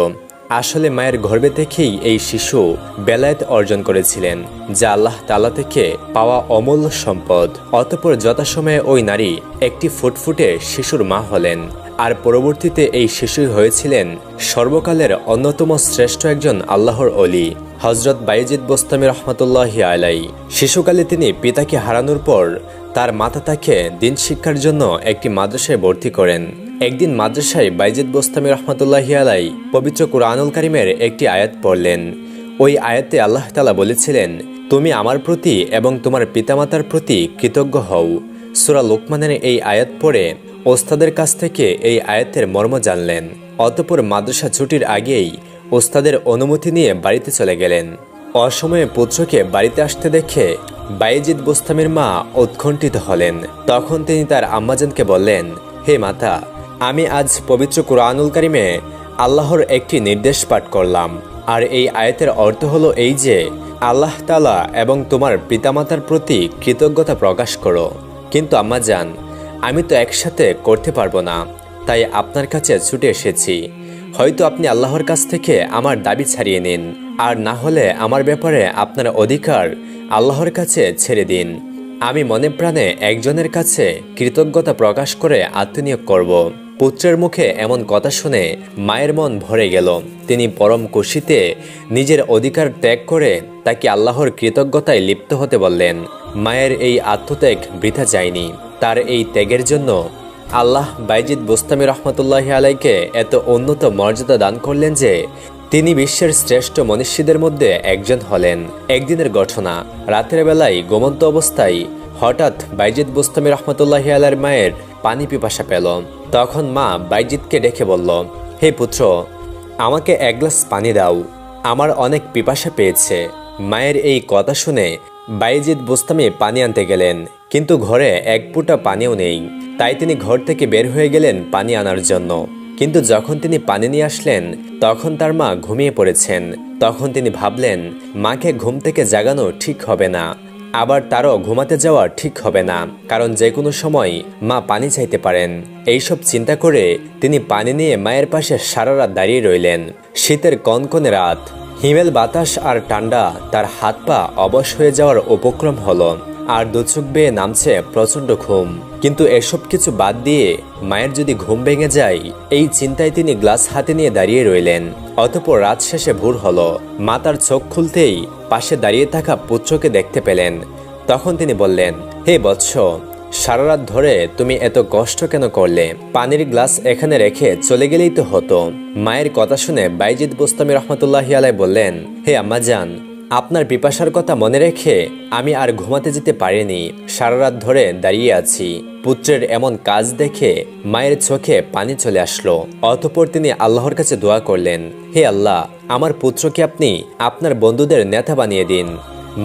আসলে মায়ের গর্ভে থেকেই এই শিশু বেলায়েত অর্জন করেছিলেন, যা আল্লাহ তাআলা থেকে পাওয়া অমূল্য সম্পদ। অতঃপর যথাসময়ে ওই নারী একটি ফুটফুটে শিশুর মা হলেন, আর পরবর্তীতে এই শিশুই হয়েছিলেন সর্বকালের অন্যতম শ্রেষ্ঠ একজন আল্লাহর ওলি, হযরত বাইজিদ বোস্তামী রহমাতুল্লাহি আলাইহি। শিশুকালে তিনি পিতাকে হারানোর পর তার মাতা তাকে দিন শিক্ষার জন্য একটি মাদ্রাসায় ভর্তি করেন। একদিন মাদ্রাসায় বাইজিদ বোস্তামী রহমাতুল্লাহি আলাইহি পবিত্র কুরআনুল কারীমের একটি আয়াত পড়লেন। ওই আয়াতে আল্লাহ তাআলা বলেছিলেন, তুমি আমার প্রতি এবং তোমার পিতামাতার প্রতি কৃতজ্ঞ হও। সূরা লোকমানের এই আয়াত পড়ে ওস্তাদের কাছ থেকে এই আয়াতের মর্ম জানলেন। অতঃপর মাদ্রাসা ছুটির আগেই ওস্তাদের অনুমতি নিয়ে বাড়িতে চলে গেলেন। অসময়ে পুত্রকে বাড়িতে আসতে দেখে বাইজিদ বোস্তামীর মা উৎকণ্ঠিত হলেন। তখন তিনি তার আম্মাজানকে বললেন, হে মাতা, আমি আজ পবিত্র কুরআনুল কারীমে আল্লাহর একটি নির্দেশ পাঠ করলাম, আর এই আয়াতের অর্থ হলো এই যে আল্লাহ তাআলা এবং তোমার পিতামাতার প্রতি কৃতজ্ঞতা প্রকাশ করো। কিন্তু আম্মাজান, আমি তো একসাথে করতে পারবো না, তাই আপনার কাছে ছুটে এসেছি। হয়তো আপনি আল্লাহর কাছ থেকে আমার দাবি ছাড়িয়ে নিন, আর না হলে আমার ব্যাপারে আপনার অধিকার আল্লাহর কাছে ছেড়ে দিন। আমি মনে প্রাণে একজনের কাছে কৃতজ্ঞতা প্রকাশ করে আত্মনিয়োগ করব। পুত্রের মুখে এমন কথা শুনে মায়ের মন ভরে গেল। তিনি পরম খুশিতে নিজের অধিকার ত্যাগ করে তাকে আল্লাহর কৃতজ্ঞতায় লিপ্ত হতে বললেন। মায়ের এই আত্মত্যাগ বৃথা যায়নি। তার এই ত্যাগের জন্য আল্লাহ বাইজিদ বোস্তামী রহমাতুল্লাহি আলাইহিকে এত উন্নত মর্যাদা দান করলেন যে তিনি বিশ্বের শ্রেষ্ঠ মনীষীদের মধ্যে একজন হলেন। একদিনের ঘটনা, রাতের বেলায় ঘুমন্ত অবস্থায় হঠাৎ বাইজিদ বোস্তামী রহমাতুল্লাহি আলাইহির মায়ের পানি পিপাসা পেল। তখন মা বাইজিদকে ডেকে বলল, হে পুত্র, আমাকে এক গ্লাস পানি দাও, আমার অনেক পিপাসা পেয়েছে। মায়ের এই কথা শুনে বাইজিদ বুস্তামি পানি আনতে গেলেন, কিন্তু ঘরে এক ফুটা পানিও নেই। তাই তিনি ঘর থেকে বের হয়ে গেলেন পানি আনার জন্য। কিন্তু যখন তিনি পানি নিয়ে আসলেন তখন তার মা ঘুমিয়ে পড়েছেন। তখন তিনি ভাবলেন মাকে ঘুম থেকে জাগানো ঠিক হবে না, আবার তারও ঘুমাতে যাওয়া ঠিক হবে না, কারণ যে কোনো সময় মা পানি চাইতে পারেন। এইসব চিন্তা করে তিনি পানি নিয়ে মায়ের পাশে সারা রাত দাঁড়িয়ে রইলেন। শীতের কনকনে রাত, হিমেল বাতাস আর ঠান্ডা, তার হাত পা অবশ হয়ে যাওয়ার উপক্রম হলো আর দুচোখ বেয়ে নামছে প্রচন্ড ঘুম। কিন্তু এসব কিছু বাদ দিয়ে মায়ের যদি ঘুম ভেঙে যায়, এই চিন্তায় তিনি গ্লাস হাতে নিয়ে দাঁড়িয়ে রইলেন। অতঃপর রাত শেষে ভোর হলো। মা তার চোখ খুলতেই পাশে দাঁড়িয়ে থাকা পুত্রকে দেখতে পেলেন। তখন তিনি বললেন, হে বৎস, সারা রাত ধরে তুমি এত কষ্ট কেন করলে? পানির গ্লাস এখানে রেখে চলে গেলেই তো হতো। মায়ের কথা শুনে বাইজিদ বুস্তামি রহমতুল্লাহি আলাইহি বললেন, হে আম্মাজান, আপনার পিপাসার কথা মনে রেখে আমি আর ঘুমাতে যেতে পারিনি, সারা রাত ধরে দাঁড়িয়ে আছি। পুত্রের এমন কাজ দেখে মায়ের চোখে পানি চলে আসলো। অতঃপর তিনি আল্লাহর কাছে দোয়া করলেন, হে আল্লাহ, আমার পুত্রকে আপনি আপনার বন্ধুদের নেতা বানিয়ে দিন।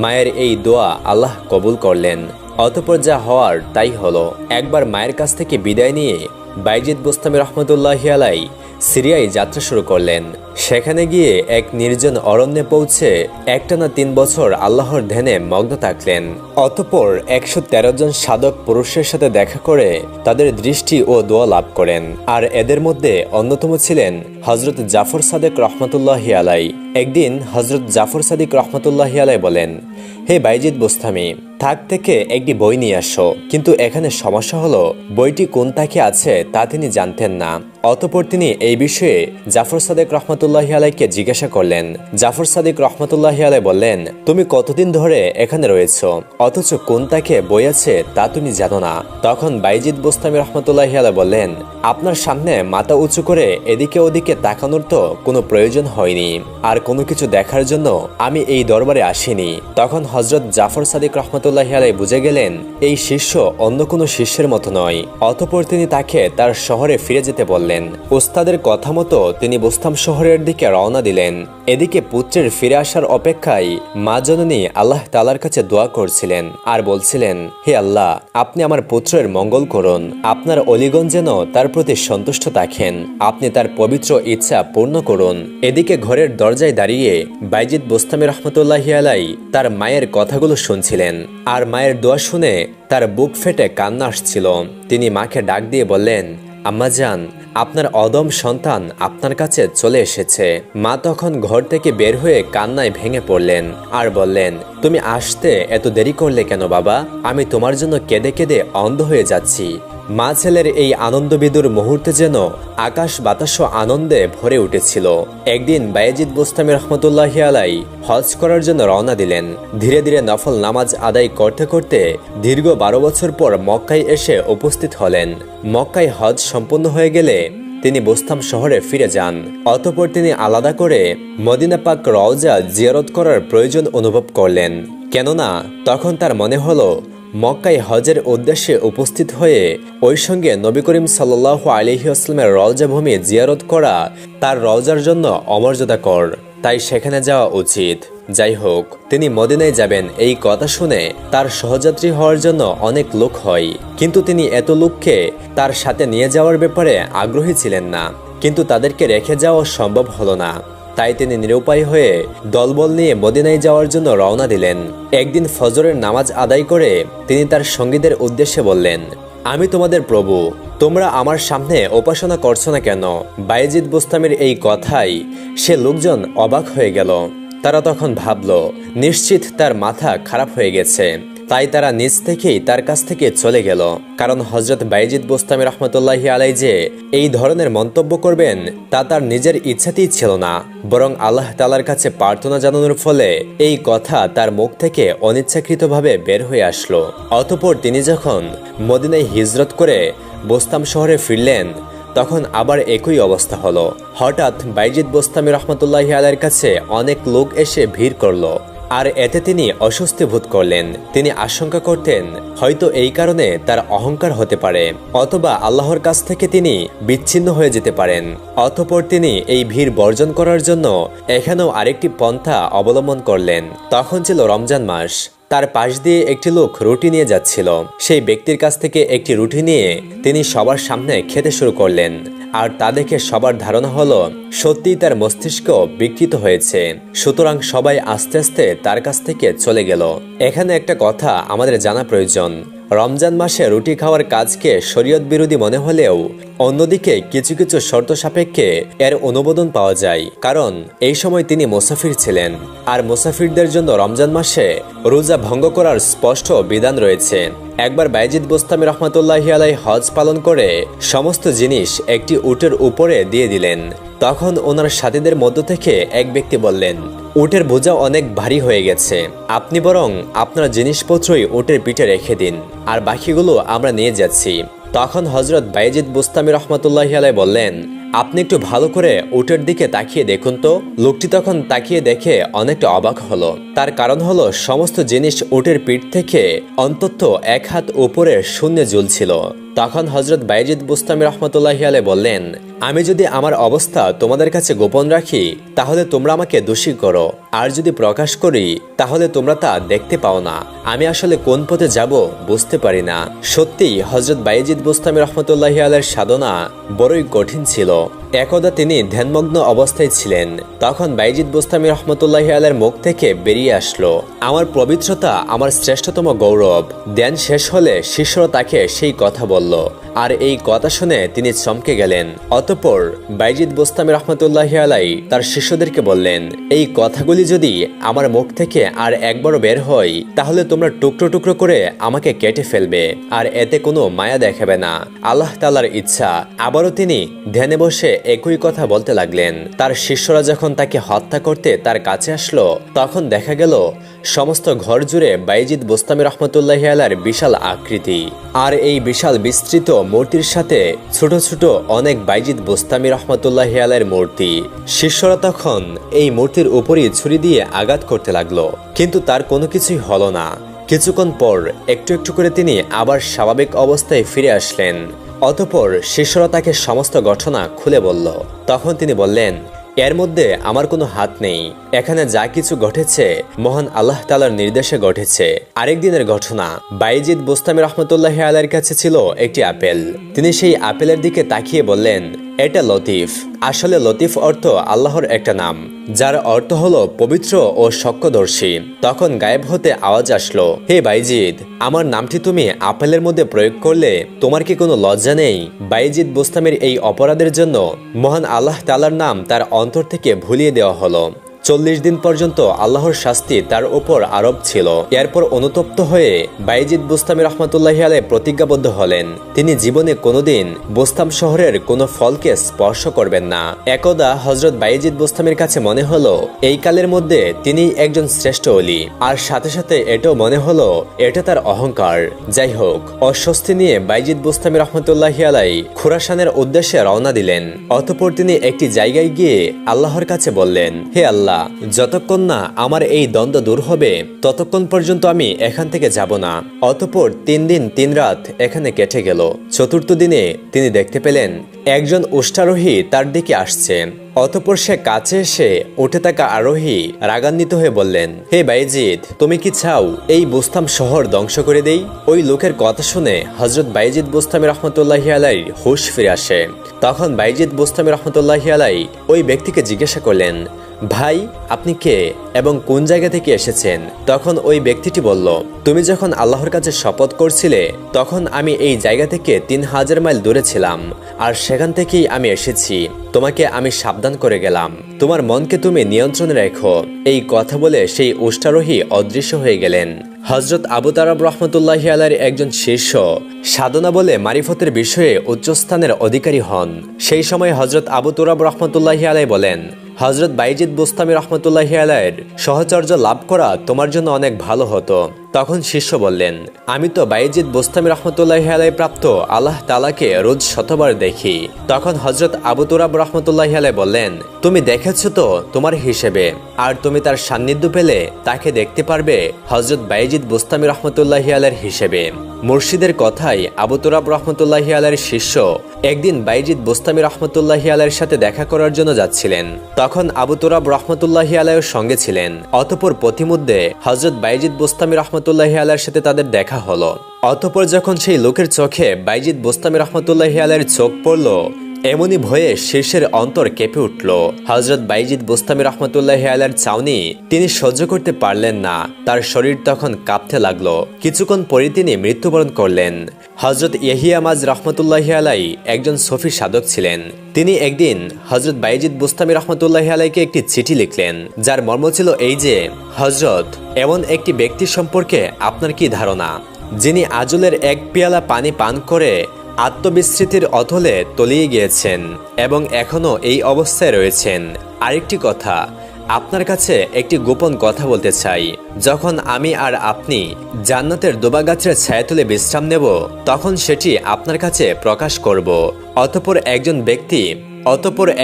মায়ের এই দোয়া আল্লাহ কবুল করলেন। অতঃপর যা হওয়ার তাই হলো। একবার মায়ের কাছ থেকে বিদায় নিয়ে বাইজিদ বুস্তামি রহমতুল্লাহি আলাইহি সিরিয়ায় যাত্রা শুরু করলেন। সেখানে গিয়ে এক নির্জন অরণ্যে পৌঁছে একটানা 3 বছর আল্লাহর ধ্যানে মগ্ন থাকলেন। অতঃপর 113 জন সাধক পুরুষের সাথে দেখা করে তাদের দৃষ্টি ও দোয়া লাভ করেন। আর এদের মধ্যে অন্যতম ছিলেন হযরত জাফর সাদেক রহমতুল্লাহি আলাইহি। একদিন হযরত জাফর সাদিক রহমতুল্লাহি আলাইহি বলেন, হে বাইজিদ বুস্তামি, থাক থেকে একটি বই নিয়ে আসো। কিন্তু এখানে সমস্যা হলো বইটি কোন তাকে আছে তা তিনি জানতেন না। অতঃপর তিনি এই বিষয়ে জাফর সাদেক রহমতুল্লাহি আলাইহিকে জিজ্ঞাসা করলেন। জাফর সাদিক রহমতুল্লাহি আলাইহি বললেন, তুমি কতদিন ধরে এখানে রয়েছো, অথচ কোন তাকে বই আছে তা তুমি জানো না? তখন বাইজিদ বুস্তামি রহমতুল্লাহি আলাইহি বললেন, আপনার সামনে মাথা উঁচু করে এদিকে ওদিকে তাকানোর তো কোনো প্রয়োজন হয়নি, আর কোনো কিছু দেখার জন্য আমি এই দরবারে আসিনি। তখন হযরত জাফর সাদিক রহমতুল্লাহি আলাইহি বুঝে গেলেন এই শিষ্য অন্য কোনো শিষ্যের মতো নয়। অতঃপর তিনি তাকে তার শহরে ফিরে যেতে বললেন। ওস্তাদের কথা মতো তিনি বুস্তাম শহরের দিকে রওনা দিলেন। এদিকে পুত্রের ফিরে আসার অপেক্ষায় মা জননী আল্লাহ তাআলার কাছে দোয়া করছিলেন আর বলছিলেন, হে আল্লাহ, আপনি আমার পুত্রের মঙ্গল করুন। আপনার অলিগণ যেন তার প্রতি সন্তুষ্ট থাকেন। আপনি তার পবিত্র ইচ্ছা পূর্ণ করুন। এদিকে ঘরের দরজায় দাঁড়িয়ে বাইজিদ বুস্তামি রহমতুল্লাহি আলাইহি তার মায়ের কথাগুলো শুনছিলেন। আর মায়ের দোয়া শুনে তার বুক ফেটে কান্না আসছিল। তিনি মাকে ডাক দিয়ে বললেন, আম্মাজান, আপনার অদম সন্তান আপনার কাছে চলে এসেছে। মা তখন ঘর থেকে বের হয়ে কান্নায় ভেঙে পড়লেন আর বললেন, তুমি আসতে এত দেরি করলে কেন বাবা? আমি তোমার জন্য কেঁদে কেঁদে অন্ধ হয়ে যাচ্ছি। মা ছেলের এই আনন্দবিদুর মুহূর্তে যেন আকাশ বাতাস আনন্দে ভরে উঠেছিল। একদিন বাইজিদ বুস্তামি রহমতুল্লাহি আলাইহি হজ করার জন্য রওনা দিলেন। ধীরে ধীরে নফল নামাজ আদায় করতে করতে দীর্ঘ 12 বছর পর মক্কায় এসে উপস্থিত হলেন। মক্কায় হজ সম্পন্ন হয়ে গেলে তিনি বুস্তাম শহরে ফিরে যান। অতঃপর তিনি আলাদা করে মদিনা পাক রওজা জিয়ারত করার প্রয়োজন অনুভব করলেন। কেননা তখন তার মনে হলো মক্কায় হজের উদ্দেশ্যে উপস্থিত হয়ে ওই সঙ্গে নবী করিম সাল্লাল্লাহু আলাইহি ওয়াসাল্লামের রওজা ভূমি জিয়ারত করা তার রওজার জন্য অমর্যাদাকর, তাই সেখানে যাওয়া উচিত। যাই হোক, তিনি মদিনায় যাবেন এই কথা শুনে তার সহযাত্রী হওয়ার জন্য অনেক লোক হয়, কিন্তু তিনি এত লোককে তার সাথে নিয়ে যাওয়ার ব্যাপারে আগ্রহী ছিলেন না। কিন্তু তাদেরকে রেখে যাওয়া সম্ভব হলো না। তাই তিনি নিরুপায় হয়ে দলবল নিয়ে মদিনায় যাওয়ার জন্য রওনা দিলেন। একদিন ফজরের নামাজ আদায় করে তিনি তার সঙ্গীদের উদ্দেশ্যে বললেন, আমি তোমাদের প্রভু, তোমরা আমার সামনে উপাসনা করছো না কেন? বাইজিদ বুস্তামির এই কথাই সে লোকজন অবাক হয়ে গেল। তারা তখন ভাবল নিশ্চিত তার মাথা খারাপ হয়ে গেছে। তাই তারা নিজ থেকেই তার কাছ থেকে চলে গেল। কারণ হযরত বাইজিদ বুস্তামি রহমতুল্লাহি আলাইহি যে এই ধরনের মন্তব্য করবেন তা তার নিজের ইচ্ছাতেই ছিল না, বরং আল্লাহ তাআলার কাছে প্রার্থনা জানানোর ফলে এই কথা তার মুখ থেকে অনিচ্ছাকৃতভাবে বের হয়ে আসলো। অতঃপর তিনি যখন মদিনায় হিজরত করে বুস্তাম শহরে ফিরলেন তখন আবার একই অবস্থা হলো। হঠাৎ বাইজিদ বুস্তামি রহমতুল্লাহি আলাইহির কাছে অনেক লোক এসে ভিড় করলো আর এতে তিনি অস্বস্তি বোধ করলেন। তিনি আশঙ্কা করতেন হয়তো এই কারণে তার অহংকার হতে পারে, অথবা আল্লাহর কাছ থেকে তিনি বিচ্ছিন্ন হয়ে যেতে পারেন। অতঃপর তিনি এই ভিড় বর্জন করার জন্য এখানেও আরেকটি পন্থা অবলম্বন করলেন। তখন ছিল রমজান মাস। তার পাশ দিয়ে একটি লোক রুটি নিয়ে যাচ্ছিল। সেই ব্যক্তির কাছ থেকে একটি রুটি নিয়ে তিনি সবার সামনে খেতে শুরু করলেন। আর তা দেখে সবার ধারণা হলো সত্যিই তার মস্তিষ্ক বিকৃত হয়েছে। সুতরাং সবাই আস্তে আস্তে তার কাছ থেকে চলে গেল। এখানে একটা কথা আমাদের জানা প্রয়োজন। রমজান মাসে রুটি খাওয়ার কাজকে শরীয়ত বিরোধী মনে হলেও অন্যদিকে কিছু কিছু শর্ত সাপেক্ষে এর অনুমোদন পাওয়া যায়, কারণ এই সময় তিনি মুসাফির ছিলেন। আর মুসাফিরদের জন্য রমজান মাসে রোজা ভঙ্গ করার স্পষ্ট বিধান রয়েছে। একবার বাইজিদ বোস্তামি রহমতুল্লাহি আলাইহি হজ পালন করে সমস্ত জিনিস একটি উটের উপরে দিয়ে দিলেন। তখন ওনার সাথীদের মধ্য থেকে এক ব্যক্তি বললেন, উটের বোঝা অনেক ভারী হয়ে গেছে, আপনি বরং আপনার জিনিসপত্রই উটের পিঠে রেখে দিন, আর বাকিগুলো আমরা নিয়ে যাচ্ছি। তখন হজরত বাইজিদ বোস্তামি রহমতুল্লাহি আলাইহি বললেন, আপনি একটু ভালো করে উটের দিকে তাকিয়ে দেখুন তো। লোকটি তখন তাকিয়ে দেখে অনেকটা অবাক হলো। তার কারণ হলো সমস্ত জিনিস উটের পিঠ থেকে অন্তত 1 হাত উপরে শূন্যে ঝুলছিল। তখন হজরত বাইজিদ বোস্তামি রহমতুল্লাহি আলাইহি বললেন, আমি যদি আমার অবস্থা তোমাদের কাছে গোপন রাখি তাহলে তোমরা আমাকে দোষী করো, আর যদি প্রকাশ করি তাহলে তোমরা তা দেখতে পাও না। আমি আসলে কোন পথে যাব বুঝতে পারি না। সত্যি হজরত বাইজিদ বোস্তামি রহমতুল্লাহি আলাইহির সাধনা বড়ই কঠিন ছিল। একদা তিনি ধ্যানমগ্ন অবস্থায় ছিলেন। তখন বাইজিদ বোস্তামি রহমতুল্লাহি আলাইহির মুখ থেকে বেরিয়ে আসলো, আমার পবিত্রতা আমার শ্রেষ্ঠতম গৌরব। ধ্যান শেষ হলে শিষ্যরা তাকে সেই কথা বলল, আর এই কথা শুনে তিনি চমকে গেলেন। অতঃপর বাইজিদ বোস্তামি রহমতুল্লাহি আলাইহি তার শিষ্যদেরকে বললেন, এই কথাগুলি যদি আমার মুখ থেকে আর একবারও বের হয় তাহলে তোমরা টুকরো টুকরো করে আমাকে কেটে ফেলবে, আর এতে কোনো মায়া দেখাবে না। আল্লাহ তাআলার ইচ্ছা। আবারও তিনি ধ্যানে বসে একই কথা বলতে লাগলেন। তার শিষ্যরা যখন তাকে হত্যা করতে তার কাছে আসলো তখন দেখা গেল সমস্ত ঘর জুড়ে বাইজিদ বোস্তামি রহমতুল্লাহি আলাইহির বিশাল আকৃতি, আর এই বিশাল বিস্তৃত মূর্তির সাথে ছোট ছোট অনেক বাইজিদ বোস্তামি রহমতুল্লাহি আলাইহির মূর্তি। শিষ্যরা তখন এই মূর্তির উপরই ছুরি দিয়ে আঘাত করতে লাগলো, কিন্তু তার কোনো কিছুই হলো না। কিছুক্ষণ পর একটু একটু করে তিনি আবার স্বাভাবিক অবস্থায় ফিরে আসলেন। অতঃপর শিষ্যরা তাকে সমস্ত ঘটনা খুলে বলল। তখন তিনি বললেন, এর মধ্যে আমার কোনো হাত নেই। এখানে যা কিছু ঘটেছে মহান আল্লাহ তাআলার নির্দেশে ঘটেছে। আরেক দিনের ঘটনা, বাইজিদ বোস্তামি রহমতুল্লাহি আলাইহির কাছে ছিল একটি আপেল। তিনি সেই আপেলের দিকে তাকিয়ে বললেন, এটা লতিফ। আসলে লতিফ অর্থ আল্লাহর একটা নাম, যার অর্থ হলো পবিত্র ও সক্যদর্শী। তখন গায়েব হতে আওয়াজ আসলো, হে বাইজিদ, আমার নামটি তুমি আপেলের মধ্যে প্রয়োগ করলে তোমার কি কোনো লজ্জা নেই? বাইজিদ বোস্তামির এই অপরাধের জন্য মহান আল্লাহ তাআলার নাম তার অন্তর থেকে ভুলিয়ে দেওয়া হলো। 40 দিন পর্যন্ত আল্লাহর শাস্তি তার উপর আরোপ ছিল। এরপর অনুতপ্ত হয়ে বাইজিদ বোস্তামি রহমতুল্লাহি আলাইহি প্রতিজ্ঞাবদ্ধ হলেন, তিনি জীবনে কোনোদিন বোস্তাম শহরের কোনো ফলকে স্পর্শ করবেন না। একদা হজরত বাইজিদ বোস্তামির কাছে মনে হলো এই কালের মধ্যে তিনি একজন শ্রেষ্ঠ ওলি, আর সাথে সাথে এটাও মনে হলো এটা তার অহংকার। যাই হোক, অস্বস্তি নিয়ে বাইজিদ বোস্তামি রহমতুল্লাহি আলাইহি খুরাসানের উদ্দেশ্যে রওনা দিলেন। অতঃপর তিনি একটি জায়গায় গিয়ে আল্লাহর কাছে বললেন, হে আল্লাহ, যতক্ষণ না আমার এই দ্বন্দ্ব দূর হবে ততক্ষণ পর্যন্ত আমি এখান থেকে যাব না। অতঃপর 3 দিন 3 রাত এখানে কেটে গেল। চতুর্থ দিনে তিনি দেখতে পেলেন একজন উষ্টারোহী তার দিকে আসছে। অতঃপর সে কাছে এসে উঠে থাকা আরোহী রাগান্বিত হয়ে বললেন, হে বাইজিদ, তুমি কি চাও এই বোস্তাম শহর ধ্বংস করে দেই? ওই লোকের কথা শুনে হজরত বাইজিদ বোস্তামি রহমতুল্লাহি আলাইহির হুঁশ ফিরে আসে। তখন বাইজিদ বোস্তামি রহমতুল্লাহি আলাইহি ওই ব্যক্তিকে জিজ্ঞাসা করলেন, ভাই, আপনি কে এবং কোন জায়গা থেকে এসেছেন? তখন ওই ব্যক্তিটি বলল, তুমি যখন আল্লাহর কাছে শপথ করছিলে তখন আমি এই জায়গা থেকে 3000 মাইল দূরে ছিলাম, আর সেখান থেকেই আমি এসেছি। তোমাকে আমি সাবধান করে গেলাম, তোমার মনকে তুমি নিয়ন্ত্রণে রেখো। এই কথা বলে সেই উষ্টারোহী অদৃশ্য হয়ে গেলেন। হজরত আবু তারাব রহমতুল্লাহি আলাইহির একজন শিষ্য সাধনা বলে মারিফতের বিষয়ে উচ্চস্থানের অধিকারী হন। সেই সময় হজরত আবু তুরাব রহমতুল্লাহি আলাইহি বলেন, হজরত বাইজিদ বোস্তামি রহমতুল্লাহি আলাইহির সহচর্য লাভ করা তোমার জন্য অনেক ভালো হতো। তখন শিষ্য বললেন, আমি তো বাইজিদ বোস্তামি রহমতুল্লাহি আলাইহি প্রাপ্ত আল্লাহ তাআলাকে রোজ শতবার দেখি। তখন হযরত আবু তুরাব রহমতুল্লাহি আলাইহি বললেন, তুমি দেখেছো তো তোমার হিসেবে, আর তুমি তার সান্নিধ্য পেলে তাকে দেখতে পারবে হযরত বাইজিদ বোস্তামি রহমতুল্লাহি আলাইহির হিসেবে। মুর্শিদের কথাই আবু তুরাব রহমতুল্লাহি আলাইহির শিষ্য একদিন বাইজিদ বোস্তামি রহমতুল্লাহি আলাইহির সাথে দেখা করার জন্য যাচ্ছিলেন। তখন আবু তুরাব রহমতুল্লাহি আলাইহির সঙ্গে ছিলেন। অতঃপর পথিমধ্যে হযরত বাইজিদ বোস্তামি রহমতুল্লাহি আলাইহির সাথে তাদের দেখা হলো। অতঃপর যখন সেই লোকের চোখে বাইজিদ বোস্তামি রহমতুল্লাহি আলাইহির চোখ পড়ল, এমনি ভয়ে শীর্ষের অন্তর কেঁপে উঠল। হযরত বাইজিদ বোস্তামি রহমতুল্লাহি আলাইহির চাউনি তিনি সহ্য করতে পারলেন না। তার শরীর তখন কাঁপতে লাগলো। কিছুক্ষণ পরে তিনি মৃত্যুবরণ করলেন। হযরত ইয়াহিয়া মাজ রহমতুল্লাহি আলাইহি একজন সফি সাধক ছিলেন। তিনি একদিন হযরত বাইজিদ বোস্তামি রহমতুল্লাহি আলাইহিকে একটি চিঠি লিখলেন, যার মর্ম ছিল এই যে, হযরত, এমন একটি ব্যক্তি সম্পর্কে আপনার কি ধারণা, যিনি আজলের এক পেয়ালা পানি পান করে আত্মবিস্মৃতির অতলে তলিয়ে গিয়েছেন এবং এখনো এই অবস্থায় রয়েছেন। আরেকটি কথা, আপনার কাছে একটি গোপন কথা বলতে চাই। যখন আমি আর আপনি জান্নাতের দুবা গাছের ছায়াতলে বিশ্রাম নেব, তখন সেটি আপনার কাছে প্রকাশ করব। অতঃপর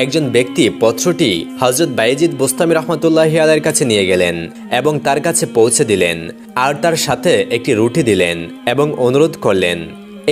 একজন ব্যক্তি পত্রটি হযরত বাইজিদ বোস্তামি রহমতুল্লাহি আলাইহির কাছে নিয়ে গেলেন এবং তার কাছে পৌঁছে দিলেন, আর তার সাথে একটি রুটি দিলেন এবং অনুরোধ করলেন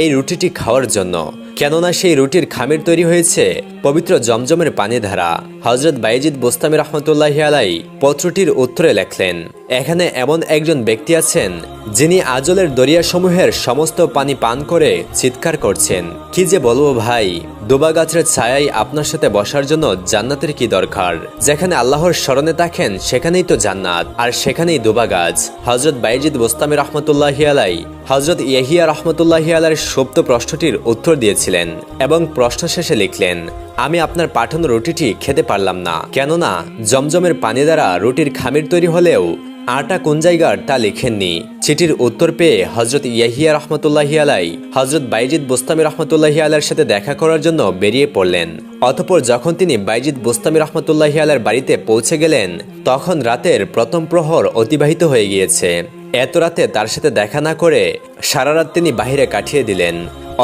এই রুটিটি খাওয়ার জন্য, কেননা সেই রুটির খামির তৈরি হয়েছে পবিত্র জমজমের পানি দ্বারা। হযরত বাইজিদ বোস্তামি রহমতুল্লাহি আলাইহি পত্রটির উত্তরে লেখলেন, এখানে এমন একজন ব্যক্তি আছেন যিনি আজলের দরিয়াসমূহের সমস্ত পানি পান করে চিৎকার করছেন, কি যে বলবো ভাই, দুবা গাছের ছায়ায় আপনার সাথে বসার জন্য জান্নাতের কি দরকার? যেখানে আল্লাহর স্মরণে থাকেন সেখানেই তো জান্নাত, আর সেখানেই দুবা গাছ। হযরত বাইজিদ বোস্তামি রহমতুল্লাহি আলাইহি হযরত ইয়াহিয়া রহমতুল্লাহি আলাইহির সুপ্ত প্রশ্নটির উত্তর দিয়েছিলেন এবং প্রশ্ন শেষে লিখলেন, আমি আপনার পাঠানো রুটিটি খেতে পারলাম না, কেননা জমজমের পানি দ্বারা রুটির খামির তৈরি হলেও আটা কোন জায়গার তা লিখেননি। চিঠির উত্তর পেয়ে হযরত ইয়াহিয়া রহমতুল্লাহি আলাইহি হযরত বাইজিদ বোস্তামি রহমতুল্লাহি আলাইহির সাথে দেখা করার জন্য বেরিয়ে পড়লেন। অতঃপর যখন তিনি বাইজিদ বোস্তামি রহমতুল্লাহি আলাইহির বাড়িতে পৌঁছে গেলেন, তখন রাতের প্রথম প্রহর অতিবাহিত হয়ে গিয়েছে। এত রাতে তার সাথে দেখা না করে সারা রাত তিনি বাহিরে কাটিয়ে দিলেন।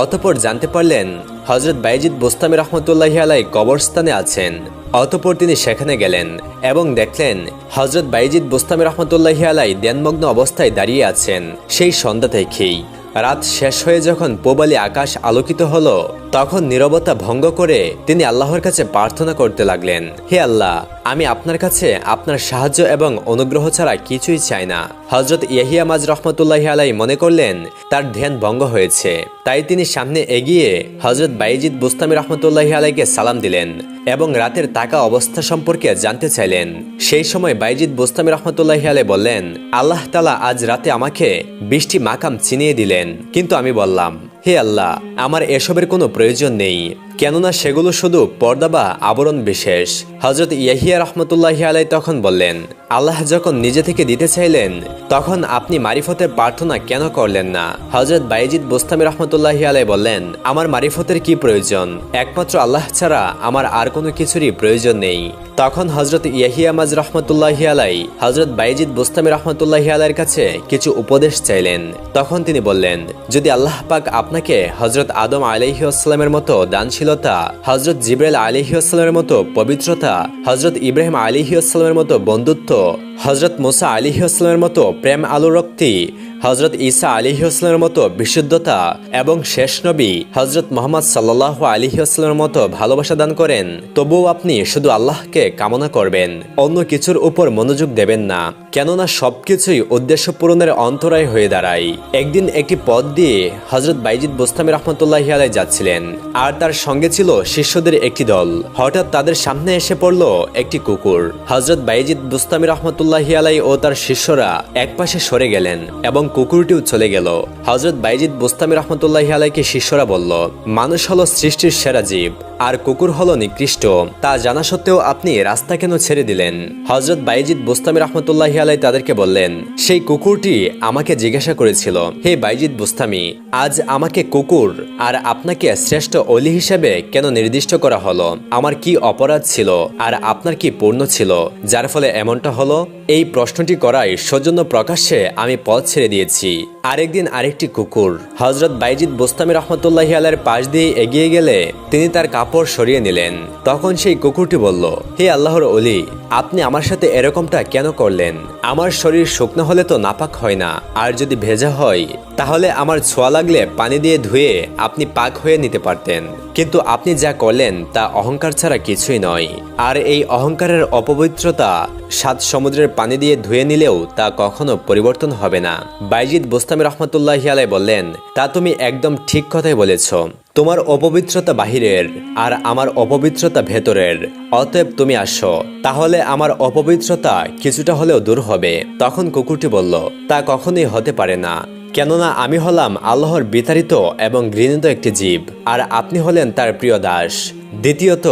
অতঃপর জানতে পারলেন হযরত বাইজিদ বোস্তামি রহমতুল্লাহি আলাইহি কবরস্থানে আছেন। অতঃপর তিনি সেখানে গেলেন এবং দেখলেন হযরত বাইজিদ বোস্তামি রহমতুল্লাহি আলাইহি ধ্যানমগ্ন অবস্থায় দাঁড়িয়ে আছেন। সেই সন্ধ্যা থেকেই রাত শেষ হয়ে যখন পূবালি আকাশ আলোকিত হলো, তখন নীরবতা ভঙ্গ করে তিনি আল্লাহর কাছে প্রার্থনা করতে লাগলেন, হে আল্লাহ, আমি আপনার কাছে আপনার সাহায্য এবং অনুগ্রহ ছাড়া কিছুই চাই না। হযরত ইয়াহিয়া মাজ রহমতুল্লাহি আলাইহি মনে করলেন তার ধ্যান ভঙ্গ হয়েছে, তাই তিনি সামনে এগিয়ে হযরত বাইজিদ বোস্তামি রহমতুল্লাহি আলাইহিকে সালাম দিলেন এবং রাতের তাকা অবস্থা সম্পর্কে জানতে চাইলেন। সেই সময় বাইজিদ বোস্তামি রহমতুল্লাহি আলাইহি বললেন, আল্লাহ তাআলা আজ রাতে আমাকে 20টি মাকাম চিনিয়ে দিলেন, কিন্তু আমি বললাম, হে আল্লাহ, আমার এসবের কোনো প্রয়োজন নেই, কেননা সেগুলো শুধু পর্দা বা আবরণ বিশেষ। হযরত ইয়াহিয়া রহমতুল্লাহি আলাইহি তখন বললেন, আল্লাহ যখন নিজে থেকে দিতে চাইলেন, তখন আপনি মারিফতের প্রার্থনা কেন করলেন না? হযরত বাইজিদ বোস্তামি রহমতুল্লাহি আলাইহি বললেন, আমার মারিফতের কি প্রয়োজন? একমাত্র আল্লাহ ছাড়া আমার আর কোনো কিছুরই প্রয়োজন নেই। তখন হযরত ইয়াহিয়া মাজ রহমতুল্লাহি আলাইহি হযরত বাইজিদ বোস্তামি রহমতুল্লাহি আলাইহির কাছে কিছু উপদেশ চাইলেন। তখন তিনি বললেন, যদি আল্লাহ পাক আপনাকে হযরত আদম আলাইহিস সালামের মতো দানশীলতা, হযরত জিবরাইল আলাইহিস সালামের মতো পবিত্রতা, হযরত ইব্রাহিম আলাইহিস সালামের মতো বন্ধুত্ব, হযরত মুসা আলাইহিস সালামের মতো প্রেম আলোরক্তি, হযরত ঈসা আলাইহিস সালামের মতো বিশুদ্ধতা এবং শেষ নবী হযরত মুহাম্মদ সাল্লাল্লাহু আলাইহি ওয়াসাল্লামের মতো ভালোবাসা দান করেন, তবুও আপনি শুধু আল্লাহকে কামনা করবেন, অন্য কিছুর উপর মনোযোগ দেবেন না, কেননা সবকিছুই উদ্দেশ্য পূরণের অন্তরায় হয়ে দাঁড়ায়। একদিন একটি পথ দিয়ে হযরত বাইজিদ বোস্তামি রহমতুল্লাহি আলাইহি যাচ্ছিলেন, আর তার সঙ্গে ছিল শিষ্যদের একটি দল। হঠাৎ তাদের সামনে এসে পড়ল একটি কুকুর। হযরত বাইজিদ বোস্তামি রহমতুল্লাহি আলাইহি ও তার শিষ্যরা একপাশে সরে গেলেন এবং কুকুরটিও চলে গেল। হযরত বাইজিদ বোস্তামি রহমতুল্লাহি আলাইহিকে শিষ্যরা বলল, মানুষ হলো সৃষ্টির সেরা জীব, আর কুকুর হলো নিকৃষ্ট, তা জানা সত্ত্বেও আপনি রাস্তা কেন ছেড়ে দিলেন? হযরত বাইজিদ বুস্তামি রাহমাতুল্লাহি আলাইহি তাদেরকে বললেন, সেই কুকুরটি আমাকে জিজ্ঞাসা করেছিল, হে বাইজিদ বুস্তামি, আজ আমাকে কুকুর আর আপনাকে শ্রেষ্ঠ অলি হিসেবে কেন নির্দিষ্ট করা হলো? আমার কি অপরাধ ছিল আর আপনার কি পূর্ণ ছিল যার ফলে এমনটা হলো? এই প্রশ্নটি করায় সৌজন্য প্রকাশ্যে আমি পথ ছেড়ে দিয়েছি। আরেকদিন আরেকটি কুকুর হযরত বাইজিদ বুস্তামি রাহমাতুল্লাহি আলাইহির পাশ দিয়ে এগিয়ে গেলে তিনি তার কাপড় সরিয়ে নিলেন। তখন সেই কুকুরটি বলল, হে আল্লাহর ওলি, আপনি আমার সাথে এরকমটা কেন করলেন? আমার শরীর শুকনো হলে তো নাপাক হয় না, আর যদি ভেজা হয় তাহলে আমার ছোঁয়া লাগলে পানি দিয়ে ধুয়ে আপনি পাক হয়ে নিতে পারতেন, কিন্তু আপনি যা করলেন তা অহংকার ছাড়া কিছুই নয়। আর এই অহংকারের অপবিত্রতা 7 সমুদ্রের পানি দিয়ে ধুয়ে নিলেও তা কখনো পরিবর্তন হবে না। বাইজিদ বুস্তামি রাহমাতুল্লাহি আলাইহি বললেন, তা তুমি একদম ঠিক কথাই বলেছ। তোমার অপবিত্রতা বাহিরের আর আমার অপবিত্রতা ভেতরের, অতএব তুমি আসো, তাহলে আমার অপবিত্রতা কিছুটা হলেও দূর হবে। তখন কুকুরটি বলল, তা কখনোই হতে পারে না, কেননা আমি হলাম আল্লাহর বিতাড়িত এবং ঘৃণিত একটি জীব, আর আপনি হলেন তার প্রিয় দাস। দ্বিতীয়ত,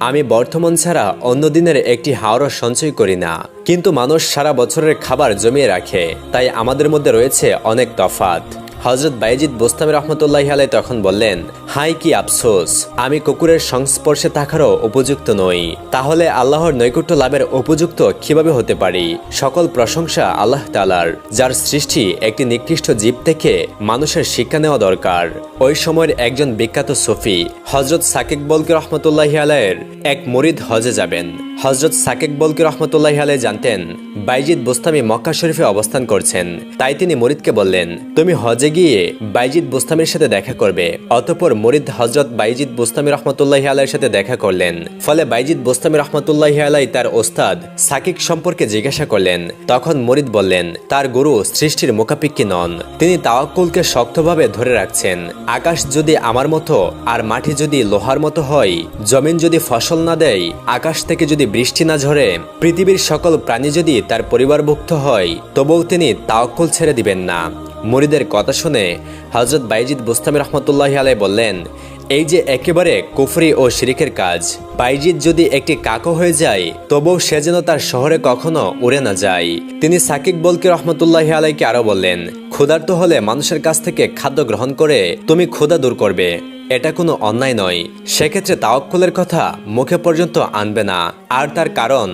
আমি বর্তমান ছাড়া অন্য দিনের একটি হাওড়ও সঞ্চয় করি না, কিন্তু মানুষ সারা বছরের খাবার জমিয়ে রাখে, তাই আমাদের মধ্যে রয়েছে অনেক তফাৎ। হযরত বাইজিদ বুস্তামি রাহমাতুল্লাহি আলাইহি তখন বললেন, হাই কি আফসোস, আমি কুকুরের সংস্পর্শে থাকারও উপযুক্ত নই, তাহলে আল্লাহর নৈকট্য লাভের উপযুক্ত কিভাবে হতে পারি? সকল প্রশংসা আল্লাহ তাআলার, যার সৃষ্টি একটি নিকৃষ্ট জীব থেকে মানুষের শিক্ষা নেওয়া দরকার। ওই সময়ের একজন বিখ্যাত সুফি হযরত সাকিক বলকি রাহমাতুল্লাহি আলাইহির এক মুরিদ হজে যাবেন। হযরত সাকিক বলকি রাহমাতুল্লাহি আলাইহি জানতেন বাইজিদ বুস্তামি মক্কা শরীফে অবস্থান করছেন, তাই তিনি মুরিদকে বললেন, তুমি হজে গিয়ে বাইজিদ বুস্তামির সাথে দেখা করবে। অতঃপর মুরিদ হযরত বাইজিদ বুস্তামি রাহমাতুল্লাহি আলাইহির সাথে দেখা করলেন। ফলে বাইজিদ বুস্তামি রাহমাতুল্লাহি আলাইহি তার ওস্তাদ সাকিক সম্পর্কে জিজ্ঞাসা করলেন। তখন মুরিদ বললেন, তার গুরু সৃষ্টির মুখাপেক্ষী নন, তিনি তাওয়াক্কুলকে শক্তভাবে ধরে রাখছেন। আকাশ যদি আমার মতো আর মাটি যদি লোহার মতো হয়, জমিন যদি ফসল না দেয়, আকাশ থেকে যদি বৃষ্টি না ঝরে, পৃথিবীর সকল প্রাণী যদি তার পরিবারভুক্ত হয়, তবুও তিনি তাওয়াক্কুল ছেড়ে দিবেন না। মুরিদের কথা শুনে হযরত বাইজিদ বুস্তামি রাহমাতুল্লাহি আলাইহি বললেন, এই যে একেবারে কুফরি ও শিরিকের কাজ। বাইজিদ যদি একটি কাকও হয়ে যায়, তবুও সে যেন তার শহরে কখনো উড়ে না যায়। তিনি সাকিক বলকি রাহমাতুল্লাহি আলাইহিকে আরো বললেন, ক্ষুধার্ত হলে মানুষের কাছ থেকে খাদ্য গ্রহণ করে তুমি ক্ষুধা দূর করবে, এটা কোনো অন্যায় নয়। সেক্ষেত্রে তাওয়াক্কুলের কথা মুখে পর্যন্ত আনবে না। আর তার কারণ,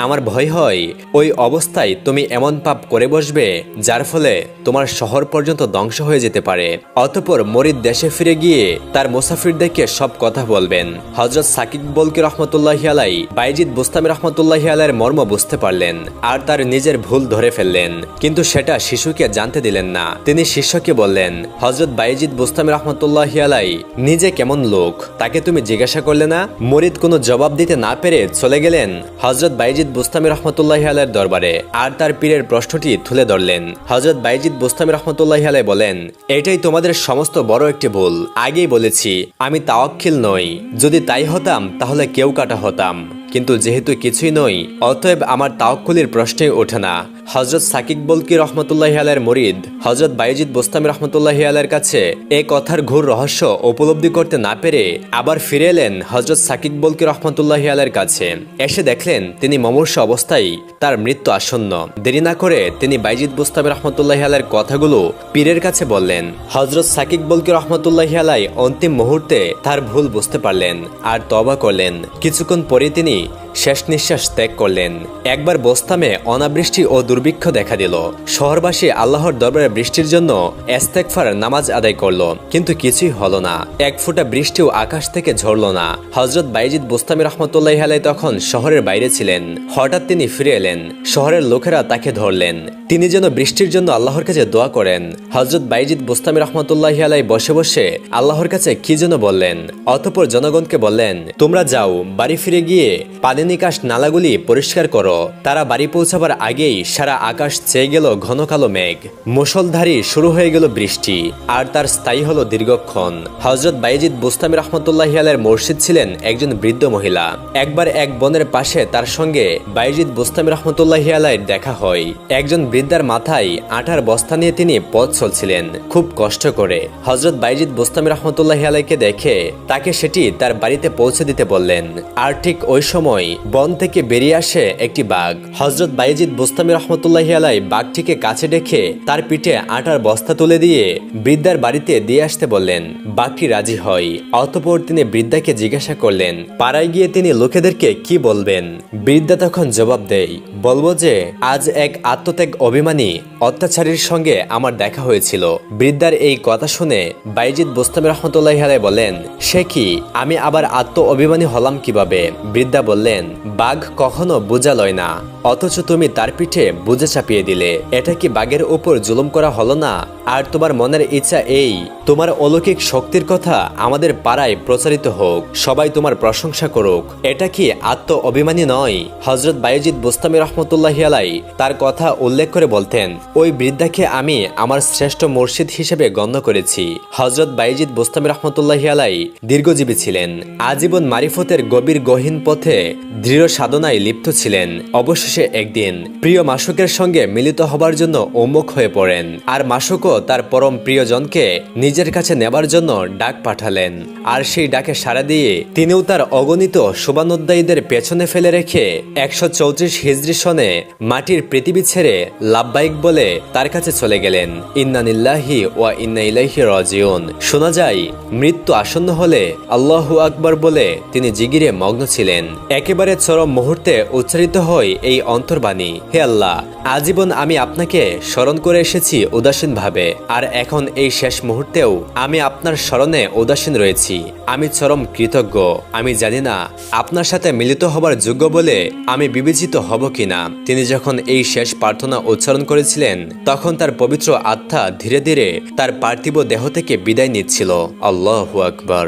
আমার ভয় হয় ওই অবস্থায় তুমি এমন পাপ করে বসবে যার ফলে তোমার শহর পর্যন্ত ধ্বংস হয়ে যেতে পারে। অতঃপর মুরিদ দেশে ফিরে গিয়ে তার মুসাফিরদেরকে সব কথা বলবেন। হযরত সাকিক বলকি রাহমাতুল্লাহি আলাইহি বাইজিদ বুস্তামি রাহমাতুল্লাহি আলাইহির মর্ম বুঝতে পারলেন আর তার নিজের ভুল ধরে ফেললেন, কিন্তু সেটা শিশুকে জানতে দিলেন না। তিনি শিষ্যকে বললেন, হযরত বাইজিদ বুস্তামি রাহমাতুল্লাহি আলাইহি নিজে কেমন লোক, তাকে তুমি জিজ্ঞাসা করলে না? মুরিদ কোনো জবাব দিতে না পেরে চলে গেলেন হযরত বাইজিদ বুস্তামি রাহমাতুল্লাহি আলাইহির দরবারে আর তার পীরের প্রশ্নটি তুলে ধরলেন। হযরত বাইজিদ বুস্তামি রাহমাতুল্লাহি আলাইহি বলেন, এটাই তোমাদের সমস্ত বড় একটি ভুল। আগেই বলেছি আমি তাওয়াক্কিল নই, যদি তাই হতাম তাহলে কেউ কাটা হতাম, কিন্তু যেহেতু কিছুই নই, অতএব আমার তাওয়াক্কুলের প্রশ্নই ওঠে না। হযরত সাকিক বলকি রাহমাতুল্লাহি আলাইহির মুরিদ হযরত বাইজিদ বুস্তামি রাহমাতুল্লাহি আলাইহির কাছে এই কথার ঘোর রহস্য উপলব্ধি করতে না পেরে আবার ফিরে এলেন হযরত সাকিক বলকি রাহমাতুল্লাহি আলাইহির কাছে। এসে দেখলেন তিনি মুমূর্ষ অবস্থায়, তার মৃত্যু আসন্ন। দেরি না করে তিনি বাইজিদ বুস্তামি রাহমাতুল্লাহি আলাইহির কথাগুলো পীরের কাছে বললেন। হযরত সাকিক বলকি রাহমাতুল্লাহি আলাইহি অন্তিম মুহূর্তে তার ভুল বুঝতে পারলেন আর তওবা করলেন। কিছুক্ষণ পরে তিনি শেষ নিঃশ্বাস ত্যাগ করলেন। একবার বোস্তামে অনাবৃষ্টি ও দুর্ভিক্ষ দেখা দিল। শহরবাসী আল্লাহর দরবারে বৃষ্টির জন্য ইস্তেগফার নামাজ আদায় করলো, কিন্তু কিছুই হলো না। এক ফোঁটা বৃষ্টিও আকাশ থেকে ঝরলো না। হযরত বাইজিদ বুস্তামি রাহমাতুল্লাহি আলাইহি তখন শহরের বাইরে ছিলেন। হঠাৎ তিনি ফিরে এলেন। শহরের লোকেরা তাকে ধরলেন। তিনি যেন বৃষ্টির জন্য আল্লাহর কাছে দোয়া করেন। হযরত বাইজিদ বুস্তামি রাহমাতুল্লাহি আলাইহি বসে বসে আল্লাহর কাছে কি যেন বললেন। অতঃপর জনগণকে বললেন, তোমরা যাও, বাড়ি ফিরে গিয়ে পানি নিকাশ নালাগুলি পরিষ্কার করো। তারা বাড়ি পৌঁছাবার আগেই সারা আকাশ চেয়ে গেল ঘন কালো মেঘ, মুষলধারী শুরু হয়ে গেল বৃষ্টি, আর তার স্থায়ী হলো দীর্ঘক্ষণ। হযরত বাইজিদ বুস্তামি রাহমাতুল্লাহি আলাইহির মুর্শিদ ছিলেন একজন বৃদ্ধ মহিলা। একবার এক বনের পাশে তার সঙ্গে বাইজিদ বুস্তামি রাহমাতুল্লাহি আলাইহির দেখা হয়। একজন বৃদ্ধার মাথায় আটার বস্তা নিয়ে তিনি পথ চলছিলেন খুব কষ্ট করে। হযরত বাইজিদ বুস্তামি রাহমাতুল্লাহি আলাইহিকে দেখে তাকে সেটি তার বাড়িতে পৌঁছে দিতে বললেন। আর ঠিক ওই সময় বন থেকে বেরিয়ে আসে একটি বাঘ। হযরত বাইজিদ বুস্তামি রাহমাতুল্লাহি আলাইহি বাঘটিকে কাছে ডেকে তার পিঠে আটার বস্তা তুলে দিয়ে বৃদ্ধার বাড়িতে দিয়ে আসতে বললেন। বাঘটি রাজি হয়। অতঃপর তিনি বৃদ্ধাকে জিজ্ঞাসা করলেন, পাড়ায় গিয়ে তিনি লোকেদেরকে কি বলবেন? বৃদ্ধা তখন জবাব দেয়, বলবো যে আজ এক আত্মত্যাগ অভিমানী অত্যাচারীর সঙ্গে আমার দেখা হয়েছিল। বৃদ্ধার এই কথা শুনে বাইজিদ বুস্তামি রাহমাতুল্লাহি আলাইহি বলেন, সে কি, আমি আবার আত্ম অভিমানী হলাম কিভাবে? বৃদ্ধা বললেন, বাঘ কখনো বোঝা লয় না, অথচ তুমি তার পিঠে বোঝা চাপিয়ে দিলে। এটা কি বাঘের উপর জুলুম করা হলো না? আর তোমার মনের ইচ্ছা এই, তোমার অলৌকিক শক্তির কথা আমাদের পাড়ায় প্রচারিত হোক, সবাই তোমার প্রশংসা করুক। এটা কি আত্ম অভিমানী নয়? হযরত বাইজিদ বুস্তামি রাহমাতুল্লাহি আলাইহি তার কথা উল্লেখ করে বলতেন, ওই বৃদ্ধাকে আমি আমার শ্রেষ্ঠ মুর্শিদ হিসেবে গণ্য করেছি। হযরত বাইজিদ বুস্তামি রাহমাতুল্লাহি আলাইহি দীর্ঘজীবী ছিলেন। আজীবন মারিফতের গভীর গহীন পথে দৃঢ় সাধনায় লিপ্ত ছিলেন। অবশেষে একদিন প্রিয় মাসুকের সঙ্গে মিলিত হবার জন্য উন্মুখ হয়ে পড়েন। আর মাসুকও তার পরম প্রিয়জনকে নিজের কাছে নেবার জন্য ডাক পাঠালেন। আর সেই ডাকে সাড়া দিয়ে তিনিও তার অগণিত শুভানুধ্যায়ীদের পেছনে ফেলে রেখে 134 হিজরি সনে মাটির পৃথিবী ছেড়ে লাব্বাইক বলে তার কাছে চলে গেলেন। ইন্না লিল্লাহি ওয়া ইন্না ইলাইহি রাজিউন। শোনা যায় মৃত্যু আসন্ন হলে আল্লাহু আকবার বলে তিনি জিগিরে মগ্ন ছিলেন। একেবারে চরম মুহূর্তে উচ্চারিত হয় এই অন্তর্বাণী, হে আল্লাহ, আজীবন আমি আপনাকে স্মরণ করে এসেছি উদাসীন ভাবে, আর এখন এই শেষ মুহূর্তেও আমি আপনার স্মরণে উদাসীন রয়েছি। আমি চরম কৃতজ্ঞ। আমি জানি না আপনার সাথে মিলিত হবার যোগ্য বলে আমি বিবেচিত হব কিনা। তিনি যখন এই শেষ প্রার্থনা উচ্চারণ করেছিলেন তখন তার পবিত্র আত্মা ধীরে ধীরে তার পার্থিব দেহ থেকে বিদায় নিচ্ছিল। আল্লাহু আকবার।